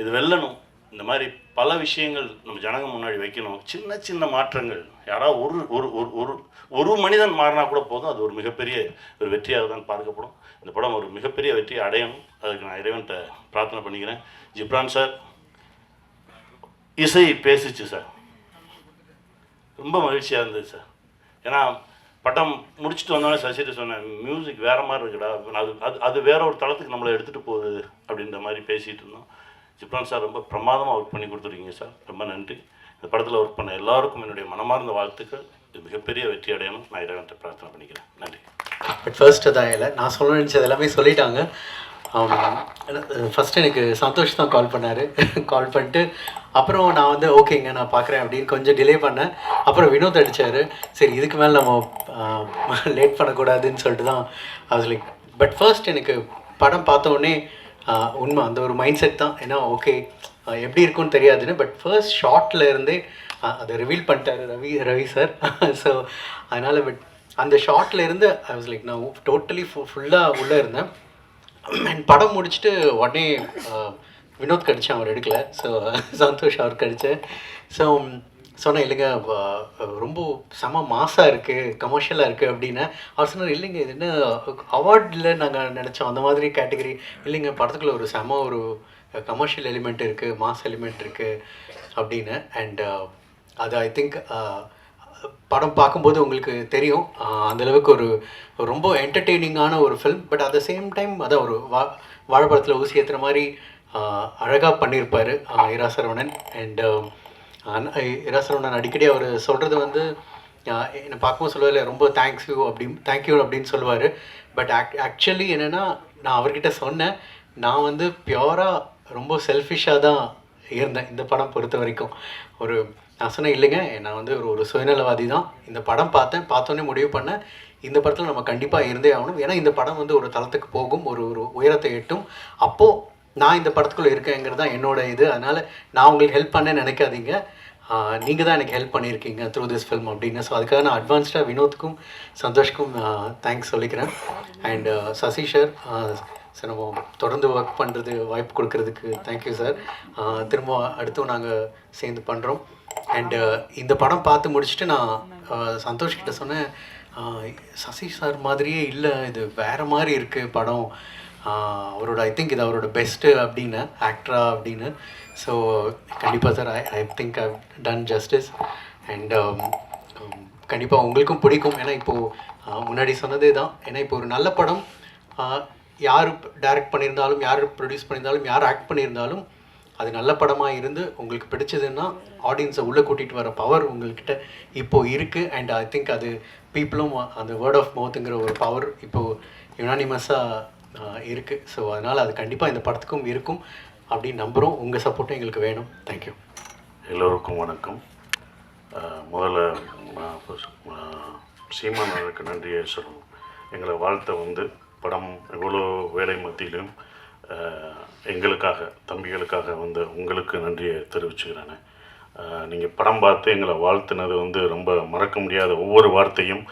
இது வெல்லணும். இந்த மாதிரி பல விஷயங்கள் நம்ம ஜனங்க முன்னாடி வைக்கணும். சின்ன சின்ன மாற்றங்கள், யாராவது ஒரு மனிதன் மாறினா கூட போதும். அது ஒரு மிகப்பெரிய ஒரு வெற்றியாக தான் பார்க்கப்படும். இந்த படம் ஒரு மிகப்பெரிய வெற்றியை அடையணும். அதுக்கு நான் இறைவன்கிட்ட பிரார்த்தனை பண்ணிக்கிறேன். ஜிப்ரான் சார், இசை பேசிச்சு சார், ரொம்ப மகிழ்ச்சியாக இருந்தது சார். ஏன்னா படம் முடிச்சுட்டு வந்தோடனே சசிட்டு சொன்னேன், மியூசிக் வேறு மாதிரி இருக்குடா, அது வேற ஒரு தளத்துக்கு நம்மளை எடுத்துகிட்டு போகுது அப்படின்ற மாதிரி பேசிகிட்டு இருந்தோம். ஜிப்ரான் சார் ரொம்ப பிரமாதமாக ஒர்க் பண்ணி கொடுத்துருக்கீங்க சார், ரொம்ப நன்றி. இந்த படத்தில் ஒர்க் பண்ண எல்லாருக்கும் என்னுடைய மனமார்ந்த வாழ்த்துக்கள். இது மிகப்பெரிய வெற்றி அடையணும். நான் இறைவன்கிட்ட பிரார்த்தனை பண்ணிக்கிறேன். நன்றி. பட் ஃபர்ஸ்ட் தான் இல்லை, நான் சொல்ல நினச்சது எல்லாமே சொல்லிட்டாங்க. ஃபஸ்ட்டு எனக்கு சந்தோஷ் தான் கால் பண்ணார். கால் பண்ணிட்டு அப்புறம் நான் வந்து ஓகேங்க நான் பார்க்குறேன் அப்படின்னு கொஞ்சம் டிலே பண்ணேன். அப்புறம் வினோத் அடித்தார். சரி இதுக்கு மேலே நம்ம லேட் பண்ணக்கூடாதுன்னு சொல்லிட்டு தான் அது லைக். பட் ஃபர்ஸ்ட் எனக்கு படம் பார்த்தோன்னே உண்மை அந்த ஒரு மைண்ட் செட் தான். ஏன்னா ஓகே எப்படி இருக்குன்னு தெரியாதுன்னு, பட் ஃபர்ஸ்ட் ஷார்ட்டில் இருந்தே அதை ரிவீல் பண்ணிட்டார் ரவி சார். ஸோ அதனால் பட் அந்த ஷார்ட்டில் இருந்து ஐ வாஸ் லைக் நான் டோட்டலி ஃபுல்லாக உள்ளே இருந்தேன். அண்ட் படம் முடிச்சுட்டு உடனே வினோத் கடிச்சேன், அவர் எடுக்கலை. ஸோ சந்தோஷ் அவர் கடித்தேன். ஸோ சொன்னேன் இல்லைங்க ரொம்ப செம மாசாக இருக்குது, கமர்ஷியலாக இருக்குது அப்படின்னு. அவர் சொன்னார் இல்லைங்க இது என்ன அவார்டில் நாங்கள் நினச்சோம் அந்த மாதிரி கேட்டகரி இல்லைங்க, படத்துக்குள்ள ஒரு செம ஒரு கமர்ஷியல் எலிமெண்ட் இருக்குது, மாஸ் எலிமெண்ட் இருக்குது அப்படின்னு. அண்ட் அது ஐ திங்க் படம் பார்க்கும்போது உங்களுக்கு தெரியும் அந்தளவுக்கு ஒரு ரொம்ப என்டர்டெய்னிங்கான ஒரு film. But at the same time அதான் ஒரு வாழைப்பழத்தில் ஊசி ஏற்றுற மாதிரி அழகாக பண்ணியிருப்பார் இரா சரவணன். அண்ட் இரா சரவணன் அடிக்கடி அவர் சொல்கிறது வந்து என்னை பார்க்கும்போது சொல்லுவார் ரொம்ப தேங்க்யூ அப்படின்னு சொல்லுவார். பட் ஆக்சுவலி என்னென்னா நான் அவர்கிட்ட சொன்னேன், நான் வந்து பியூராக ரொம்ப செல்ஃபிஷாக தான் இருந்தேன் இந்த படம் பொறுத்த வரைக்கும். நான் சொன்னேன் இல்லைங்க நான் வந்து ஒரு சுயநலவாதி தான். இந்த படம் பார்த்தோன்னே முடிவு பண்ணேன் இந்த படத்தில் நம்ம கண்டிப்பாக இருந்தே ஆகணும். ஏன்னா இந்த படம் வந்து ஒரு தளத்துக்கு போகும், ஒரு உயரத்தை எட்டும். அப்போது நான் இந்த படத்துக்குள்ளே இருக்கேங்கிறது தான் என்னோட இது. அதனால் நான் உங்களுக்கு ஹெல்ப் பண்ண நினைக்காதீங்க, நீங்கள் தான் எனக்கு ஹெல்ப் பண்ணியிருக்கீங்க த்ரூ திஸ் ஃபில்ம் அப்படின்னு. ஸோ அதுக்காக நான் அட்வான்ஸ்டாக வினோத்துக்கும் சந்தோஷ்க்கும் தேங்க்ஸ் சொல்லிக்கிறேன். அண்ட் சசி சார், சார் நம்ம தொடர்ந்து ஒர்க் பண்ணுறது வாய்ப்பு கொடுக்கறதுக்கு தேங்க்யூ சார். திரும்ப அடுத்தும் நாங்கள் சேர்ந்து பண்ணுறோம். அண்டு இந்த படம் பார்த்து முடிச்சுட்டு நான் சந்தோஷ்கிட்ட சொன்னேன், சசி சார் மாதிரியே இல்லை, இது வேறு மாதிரி இருக்குது படம், அவரோட ஐ திங்க் இது அவரோட பெஸ்ட்டு அப்படின்னு ஆக்டரா அப்படின்னு. ஸோ கண்டிப்பாக sir I think I done justice. And கண்டிப்பாக உங்களுக்கும் பிடிக்கும். ஏன்னா இப்போது முன்னாடி சொன்னதே தான், ஏன்னா இப்போ ஒரு நல்ல படம் யார் டைரக்ட் பண்ணியிருந்தாலும், யார் ப்ரொடியூஸ் பண்ணியிருந்தாலும், யார் ஆக்ட் பண்ணியிருந்தாலும், அது நல்ல படமாக இருந்து உங்களுக்கு பிடிச்சதுன்னா ஆடியன்ஸை உள்ளே கூட்டிகிட்டு வர பவர் உங்கள்கிட்ட இப்போது இருக்குது. அண்ட் ஐ திங்க் அது பீப்புளும் அந்த வேர்ட் ஆஃப் மவுத்துங்கிற ஒரு பவர் இப்போது யுனானிமஸாக இருக்குது. ஸோ அதனால் அது கண்டிப்பாக இந்த படத்துக்கும் இருக்கும் அப்படின்னு நம்புகிறோம். உங்கள் சப்போர்ட்டும் எங்களுக்கு வேணும். தேங்க்யூ. எல்லோருக்கும் வணக்கம். முதல்ல சீமானவருக்கு நன்றியை சொல்லணும். எங்களை வாழ்த்த படம் எவ்வளோ வேலை மத்தியிலும் எங்களுக்காக, தம்பிகளுக்காக உங்களுக்கு நன்றியை தெரிவிச்சுக்கிறேன். நீங்கள் படம் பார்த்து எங்களை வாழ்த்துனது ரொம்ப மறக்க முடியாத, ஒவ்வொரு வார்த்தையும்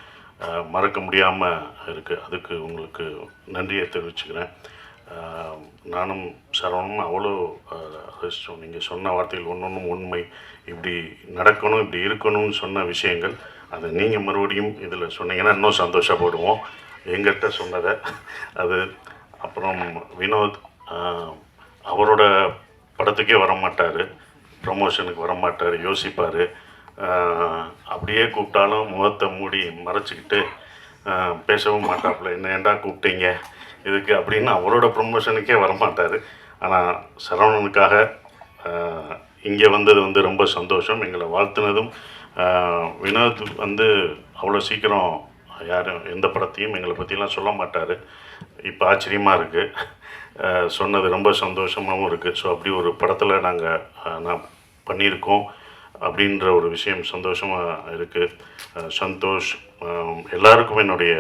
மறக்க முடியாமல் இருக்குது. அதுக்கு உங்களுக்கு நன்றியை தெரிவிச்சுக்கிறேன். நானும் சரவணும் அவ்வளோ ரசித்தோம். நீங்கள் சொன்ன வார்த்தைகள் ஒன்றொன்றும் உண்மை. இப்படி நடக்கணும், இப்படி இருக்கணும்னு சொன்ன விஷயங்கள் அதை நீங்கள் மறுபடியும் இதில் சொன்னீங்கன்னா இன்னும் சந்தோஷப்படுவோம் எங்கிட்ட சொன்னதை. அது அப்புறம் வினோத் அவரோட படத்துக்கே வரமாட்டார், ப்ரமோஷனுக்கு வரமாட்டார், யோசிப்பார். அப்படியே கூப்பிட்டாலும் முகத்தை மூடி மறைச்சிக்கிட்டு பேசவும் மாட்டாப்புல. என்ன ஏண்டா கூப்பிட்டீங்க இதுக்கு அப்படின்னு அவரோட ப்ரமோஷனுக்கே வரமாட்டார். ஆனால் சரவணனுக்காக இங்கே வந்தது ரொம்ப சந்தோஷம். எங்களை வாழ்த்துனதும் வினோத் அவ்வளோ சீக்கிரம் யாரும் எந்த படத்தையும் எங்களை பற்றிலாம் சொல்ல மாட்டார். இப்போ ஆச்சரியமாக இருக்குது, சொன்னது ரொம்ப சந்தோஷமாகவும் இருக்குது. ஸோ அப்படி ஒரு படத்தில் நான் பண்ணியிருக்கோம் அப்படின்ற ஒரு விஷயம் சந்தோஷமாக இருக்குது. சந்தோஷ், எல்லாருக்கும் என்னுடைய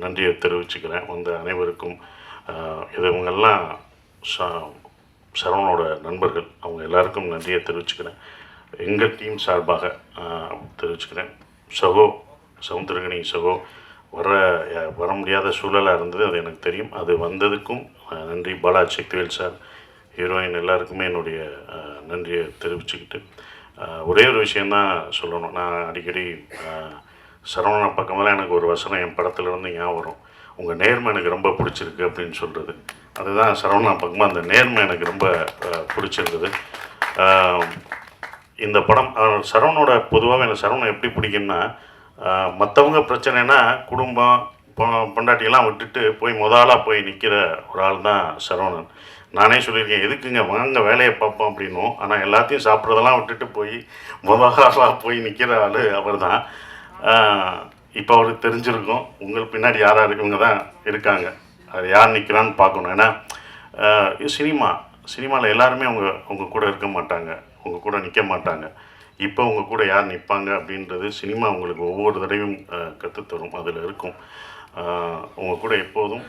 நன்றியை தெரிவிச்சுக்கிறேன். அனைவருக்கும் இவங்கெல்லாம் சரவணோட நண்பர்கள், அவங்க எல்லாருக்கும் நன்றியை தெரிவிச்சுக்கிறேன். எங்கள் டீம் சார்பாக தெரிவிச்சுக்கிறேன். சமுத்திரகனி சகோ வர முடியாத சூழலாக இருந்தது, அது எனக்கு தெரியும். அது வந்ததுக்கும் நன்றி. பாலாஜி சக்திவேல் சார், ஹீரோயின் எல்லாருக்குமே என்னுடைய நன்றியை தெரிவிச்சுக்கிட்டு ஒரே ஒரு விஷயந்தான் சொல்லணும். நான் அடிக்கடி சரவண பக்கமெல்லாம் எனக்கு ஒரு வசனம் என் படத்துலேருந்து ஞாபகம் வரும். உங்கள் நேர்மை எனக்கு ரொம்ப பிடிச்சிருக்கு அப்படின்னு சொல்கிறது. அதுதான் சரவணா பக்கமாக அந்த நேர்மை எனக்கு ரொம்ப பிடிச்சிருந்தது. இந்த படம் சரவணோட பொதுவாக எனக்கு சரவணன் எப்படி பிடிக்கும்னா, மற்றவங்க பிரச்சனைனா குடும்பம் பொண்டாட்டியெல்லாம் விட்டுட்டு போய் முதலாக போய் நிற்கிற ஒரு ஆள் தான் சரவணன். நானே சொல்லியிருக்கேன், எதுக்குங்க வாங்க வேலையை பார்ப்போம் அப்படின்னும். ஆனால் எல்லாத்தையும் சாப்பிட்றதெல்லாம் விட்டுட்டு போய் முதலாக போய் நிற்கிற ஆள் அவர் தான். இப்போ அவருக்கு தெரிஞ்சிருக்கும், உங்களுக்கு பின்னாடி யாராக இருக்கவங்க தான் இருக்காங்க, அது யார் நிற்கிறான்னு பார்க்கணும். ஏன்னா சினிமாவில் எல்லாருமே அவங்க கூட இருக்க மாட்டாங்க, உங்கள் கூட நிற்க மாட்டாங்க. இப்போ உங்கள் கூட யார் நிற்பாங்க அப்படின்றது சினிமா உங்களுக்கு ஒவ்வொரு தடவையும் கற்றுத்தரும். அதில் இருக்கும். உங்கள் கூட எப்போதும்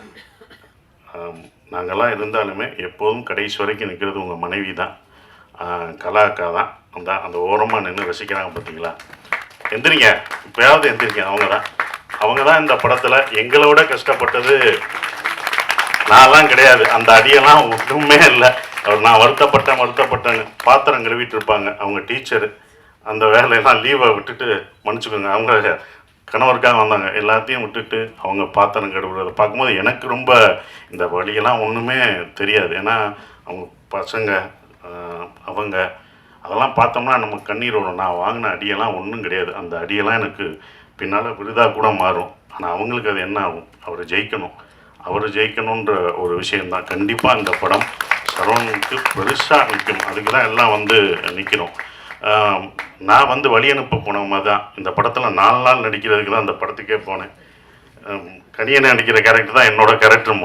நாங்கள்லாம் இருந்தாலுமே எப்போதும் கடைசி வரைக்கும் நிற்கிறது உங்கள் மனைவி தான், கலா அக்கா தான். அந்த ஓரமாக நின்று ரசிக்கிறாங்க பார்த்தீங்களா? எந்திரிங்க, இப்போயாவது எந்திரிங்க. அவங்க தான் இந்த படத்தில் எங்களோட கஷ்டப்பட்டது. நான்லாம் கிடையாது, அந்த அடியெல்லாம் ஒன்றுமே இல்லை. நான் வருத்தப்பட்டேன்னு பாத்திரம் கழுவிட்டு இருப்பாங்க அவங்க டீச்சரு. அந்த வேலையெல்லாம் லீவை விட்டுட்டு, மன்னிச்சுக்கோங்க, அவங்க கணவருக்காக வந்தாங்க, எல்லாத்தையும் விட்டுட்டு அவங்க பாத்திரம் கழுவுறதை பார்க்கும்போது எனக்கு ரொம்ப இந்த வழியெல்லாம் ஒன்றுமே தெரியாது. ஏன்னா அவங்க பசங்க அவங்க அதெல்லாம் பார்த்தோம்னா நம்ம கண்ணீர் வரும். நான் வாங்கின அடியெல்லாம் ஒன்றும் கிடையாது. அந்த அடியெல்லாம் எனக்கு பின்னால் விருதாக கூட மாறும். ஆனால் அவங்களுக்கு அது என்ன ஆகும்? அவர் ஜெயிக்கணுன்ற ஒரு விஷயந்தான். கண்டிப்பாக இந்த படம் சரவணனுக்கு பெருசாக நிற்கும். அதுக்கு தான் எல்லாம் நிற்கிறோம். நான் வழி அனுப்ப போனவங்க தான். இந்த படத்தில் 4 நாள் நடிக்கிறதுக்கு தான் இந்த படத்துக்கே போனேன். கனியனை நடிக்கிற கேரக்டர் தான் என்னோடய கேரக்டர்.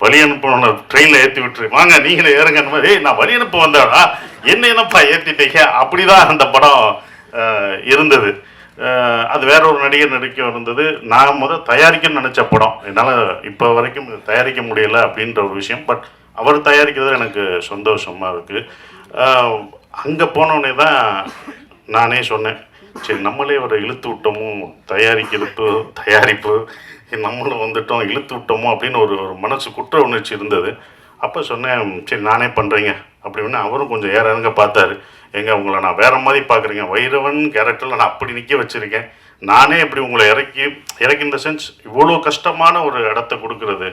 வழி அனுப்ப ட்ரெயினில் ஏற்றி விட்டுரு, வாங்க நீங்களே ஏறுங்க. நான் வழி அனுப்ப வந்தேடா, என்னப்பா ஏற்றிட்டீங்க? அப்படி தான் அந்த படம் இருந்தது. அது வேற ஒரு நடிகர் நடிக்க இருந்தது. நான் தயாரிக்கணும்னு நினச்ச படம். என்னால் இப்போ வரைக்கும் தயாரிக்க முடியலை அப்படின்ற ஒரு விஷயம். பட் அவர் தயாரிக்கிறது எனக்கு சந்தோஷமாக இருக்குது. அங்கே போனோடனே தான் நானே சொன்னேன், சரி நம்மளே ஒரு இழுத்து விட்டோமோ, தயாரிப்பு நம்மளும் வந்துட்டோம், இழுத்து விட்டோமோ அப்படின்னு ஒரு மனசு குற்ற உணர்ச்சி இருந்தது. அப்போ சொன்னேன், சரி நானே பண்ணுறேங்க அப்படின்னு. அவரும் கொஞ்சம் ஏறங்க பார்த்தாரு. எங்க உங்களை நான் வேற மாதிரி பார்க்குறீங்க, வைரவன் கேரக்டரில் நான் அப்படி நிற்க வச்சுருக்கேன், நானே இப்படி உங்களை இறக்கி இந்த சென்ஸ் இவ்வளோ கஷ்டமான ஒரு இடத்த கொடுக்குறது,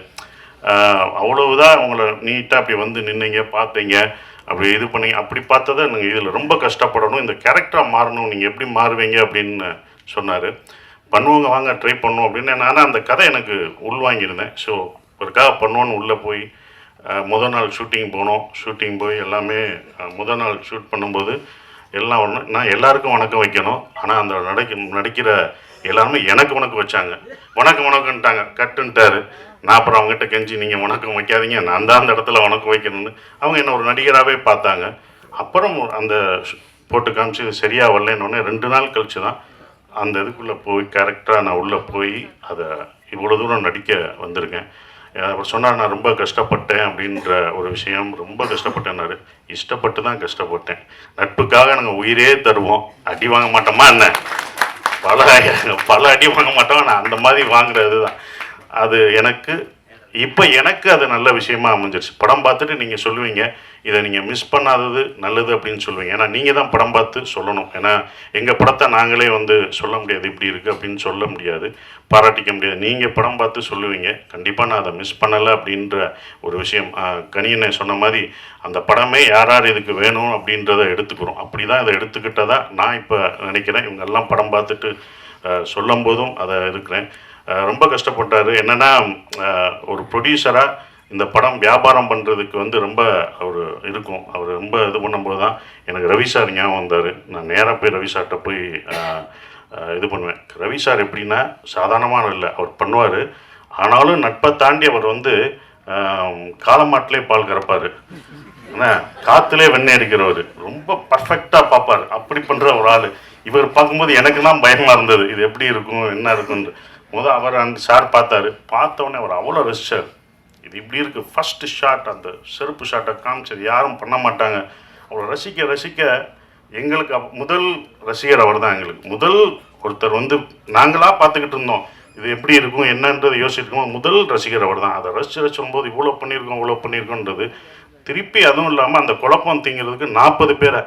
அவ்வளவுதான் உங்களை நீட்டாக அப்படி வந்து நின்னீங்க, பார்த்தீங்க, அப்படி இது பண்ணி அப்படி பார்த்ததை நீங்கள் இதில் ரொம்ப கஷ்டப்படணும், இந்த கேரக்டராக மாறணும், நீங்கள் எப்படி மாறுவீங்க அப்படின்னு சொன்னார். பண்ணுவோங்க, வாங்க ட்ரை பண்ணுவோம் அப்படின்னு. நானும் அந்த கதை எனக்கு உள்வாங்கியிருந்தேன். ஸோ ஒருக்காக பண்ணுவோன்னு உள்ளே போய் முதல் நாள் ஷூட்டிங் போனோம். ஷூட்டிங் போய் எல்லாமே முதல் நாள் ஷூட் பண்ணும்போது எல்லாம் ஒன்று, நான் எல்லாருக்கும் வணக்கம் வைக்கணும், ஆனால் அந்த நடிக்கிற எல்லாருமே எனக்கு வணக்கம் வச்சாங்க. வணக்கம்ட்டாங்க, கட்டுன்ட்டாரு. நான் அப்புறம் அவங்ககிட்ட கெஞ்சி, நீங்கள் வணக்கம் வைக்காதீங்க, நான் தான் அந்த இடத்துல வணக்கம் வைக்கணும்னு. அவங்க என்ன ஒரு நடிகராகவே பார்த்தாங்க. அப்புறம் அந்த போட்டு காமிச்சு இது சரியாக வரலன்னொடனே 2 நாள் கழிச்சு தான் அந்த இதுக்குள்ளே போய் கரெக்டாக நான் உள்ளே போய் அதை இவ்வளோ தூரம் நடிக்க வந்திருக்கேன். அவர் சொன்னார், நான் ரொம்ப கஷ்டப்பட்டேன் அப்படின்ற ஒரு விஷயம். ரொம்ப கஷ்டப்பட்டேன்னாரு. இஷ்டப்பட்டு தான் கஷ்டப்பட்டேன். நட்புக்காக நாங்கள் உயிரே தருவோம், அடி வாங்க மாட்டோமா என்ன? பல அடி வாங்க மாட்டோம். நான் அந்த மாதிரி வாங்குறது தான் அது. எனக்கு அது நல்ல விஷயமா அமைஞ்சிருச்சு. படம் பார்த்துட்டு நீங்கள் சொல்லுவீங்க, இதை நீங்கள் மிஸ் பண்ணாதது நல்லது அப்படின்னு சொல்லுவீங்க. ஏன்னா நீங்கள் தான் படம் பார்த்து சொல்லணும். ஏன்னா எங்கள் படத்தை நாங்களே வந்து சொல்ல முடியாது, இப்படி இருக்குது அப்படின்னு சொல்ல முடியாது, பாராட்டிக்க முடியாது. நீங்கள் படம் பார்த்து சொல்லுவீங்க. கண்டிப்பாக நான் அதை மிஸ் பண்ணலை அப்படின்ற ஒரு விஷயம். கனியனை சொன்ன மாதிரி அந்த படமே யார் இதுக்கு வேணும் அப்படின்றத எடுத்துக்கிறோம். அப்படி தான் இதை எடுத்துக்கிட்டதா நான் இப்போ நினைக்கிறேன். இவங்கெல்லாம் படம் பார்த்துட்டு சொல்லும் போதும் அதை இருக்கிறேன். ரொம்ப கஷ்டப்பட்டார். என்னென்னா ஒரு ப்ரொடியூசராக இந்த படம் வியாபாரம் பண்ணுறதுக்கு வந்து ரொம்ப இருக்கும். அவர் ரொம்ப இது பண்ணும்போது தான் எனக்கு ரவி சார் ஞாபகம் வந்தார். நான் நேராக போய் ரவி சார்கிட்ட போய் இது பண்ணுவேன். ரவி சார் எப்படின்னா சாதாரணமான இல்லை, அவர் பண்ணுவார். ஆனாலும் நட்பை தாண்டி அவர் வந்து காலமாட்டிலே பால் கறப்பார், ஏன்னா காற்றுலே வெண்ணெய் அடிக்கிறவர், ரொம்ப பர்ஃபெக்டாக பார்ப்பார். அப்படி பண்ணுற ஒரு ஆள். இவர் பார்க்கும்போது எனக்கு தான் பயமாக இருந்தது, இது எப்படி இருக்கும் என்ன இருக்குன்னு. அவர் அந்த சார் பார்த்தோன்னே அவர் அவ்வளோ ரசிச்சார். இது இப்படி இருக்குது, ஃபஸ்ட்டு ஷாட் அந்த செருப்பு ஷாட்டை காமிச்சது யாரும் பண்ண மாட்டாங்க. அவ்வளோ ரசிக்க எங்களுக்கு முதல் ரசிகர் அவர் தான். எங்களுக்கு முதல் ஒருத்தர் வந்து நாங்களாக பார்த்துக்கிட்டு இருந்தோம், இது எப்படி இருக்கும் என்னன்றது யோசிச்சிருக்கோம். முதல் ரசிகர் அவர் தான். அதை ரசிக்கும்போது இவ்வளோ பண்ணியிருக்கோன்றது திருப்பி, அதுவும் இல்லாமல் அந்த குழப்பம் தீங்கிறதுக்கு 40 பேரை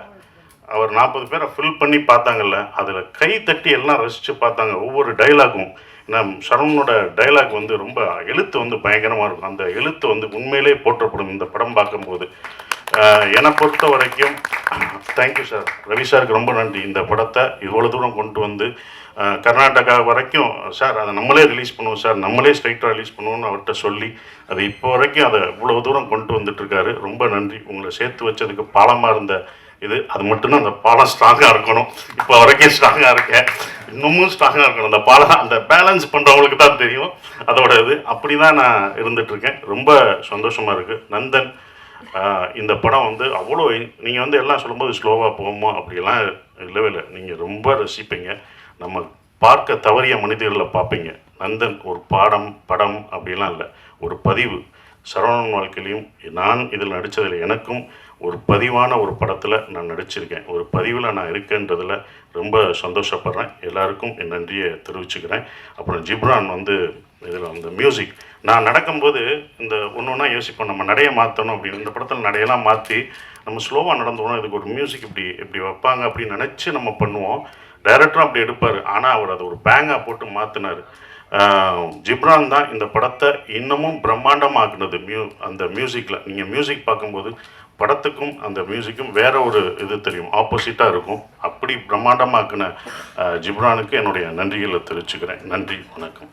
அவர் 40 பேரை ஃபில் பண்ணி பார்த்தாங்கல்ல, அதில் கை தட்டி எல்லாம் ரசித்து பார்த்தாங்க. ஒவ்வொரு டைலாகும், ஏன்னா சரவணனோட டைலாக் வந்து ரொம்ப எழுத்து வந்து பயங்கரமாக இருக்கும். அந்த எழுத்து வந்து உண்மையிலே போற்றப்படும் இந்த படம் பார்க்கும்போது. என்னை பொறுத்த வரைக்கும் தேங்க்யூ சார், ரவி சாருக்கு ரொம்ப நன்றி. இந்த படத்தை இவ்வளோ தூரம் கொண்டு வந்து கர்நாடகா வரைக்கும், சார் அதை நம்மளே ரிலீஸ் பண்ணுவோம் சார், நம்மளே ஸ்ட்ரைட்டாக ரிலீஸ் பண்ணுவோம்னு அவர்கிட்ட சொல்லி அது இப்போ வரைக்கும் அதை இவ்வளோ தூரம் கொண்டு வந்துட்டுருக்காரு. ரொம்ப நன்றி. உங்களை சேர்த்து வச்சதுக்கு பாலமாக இருந்த அது மட்டும்தான். அந்த பாலம் ஸ்ட்ராங்காக இருக்கணும். இப்போ வரைக்கும் ஸ்ட்ராங்காக இருக்கேன், இன்னமும் ஸ்ட்ராங்காக இருக்கணும். அந்த பாலம் அந்த பேலன்ஸ் பண்ணுறவங்களுக்கு தான் தெரியும் அதோட இது. அப்படி தான் நான் இருந்துகிட்ருக்கேன். ரொம்ப சந்தோஷமாக இருக்குது. நந்தன், இந்த படம் வந்து அவ்வளோ, நீங்கள் வந்து எல்லாம் சொல்லும்போது ஸ்லோவாக போகுமோ அப்படிலாம் இல்லவே இல்லை. நீங்கள் ரொம்ப ரசிப்பீங்க. நம்ம பார்க்க தவறிய மனிதர்களை பார்ப்பீங்க. நந்தன் ஒரு படம் அப்படிலாம் இல்லை, ஒரு பதிவு. சரவணன் வாழ்க்கையிலையும் நான் இதில் நடித்ததில் எனக்கும் ஒரு பதிவான ஒரு படத்தில் நான் நடிச்சிருக்கேன். ஒரு பதிவில் நான் இருக்கேன்றதில் ரொம்ப சந்தோஷப்படுறேன். எல்லாருக்கும் என் நன்றியை தெரிவிச்சுக்கிறேன். அப்புறம் ஜிப்ரான் வந்து இதில் அந்த மியூசிக், நான் நடக்கும்போது இந்த ஒன்று யோசிப்போம், நம்ம நடையை மாற்றணும் அப்படின்னு. இந்த படத்தில் நடையெல்லாம் மாற்றி நம்ம ஸ்லோவாக நடந்துவோம், இதுக்கு ஒரு மியூசிக் இப்படி வைப்பாங்க அப்படின்னு நினச்சி நம்ம பண்ணுவோம். டைரக்டரும் அப்படி எடுப்பார். ஆனால் அவர் அதை ஒரு பேங்காக போட்டு மாற்றினார். ஜிப்ரான் தான் இந்த படத்தை இன்னமும் பிரம்மாண்டமாக்குனது. அந்த மியூசிக்கில் நீங்கள் மியூசிக் பார்க்கும்போது படத்துக்கும் அந்த மியூசிக்கும் வேற ஒரு இது தெரியும், ஆப்போசிட்டாக இருக்கும். அப்படி பிரம்மாண்டமாக்குன ஜிப்ரானுக்கு என்னுடைய நன்றிகளை தெரிவிச்சுக்கிறேன். நன்றி, வணக்கம்.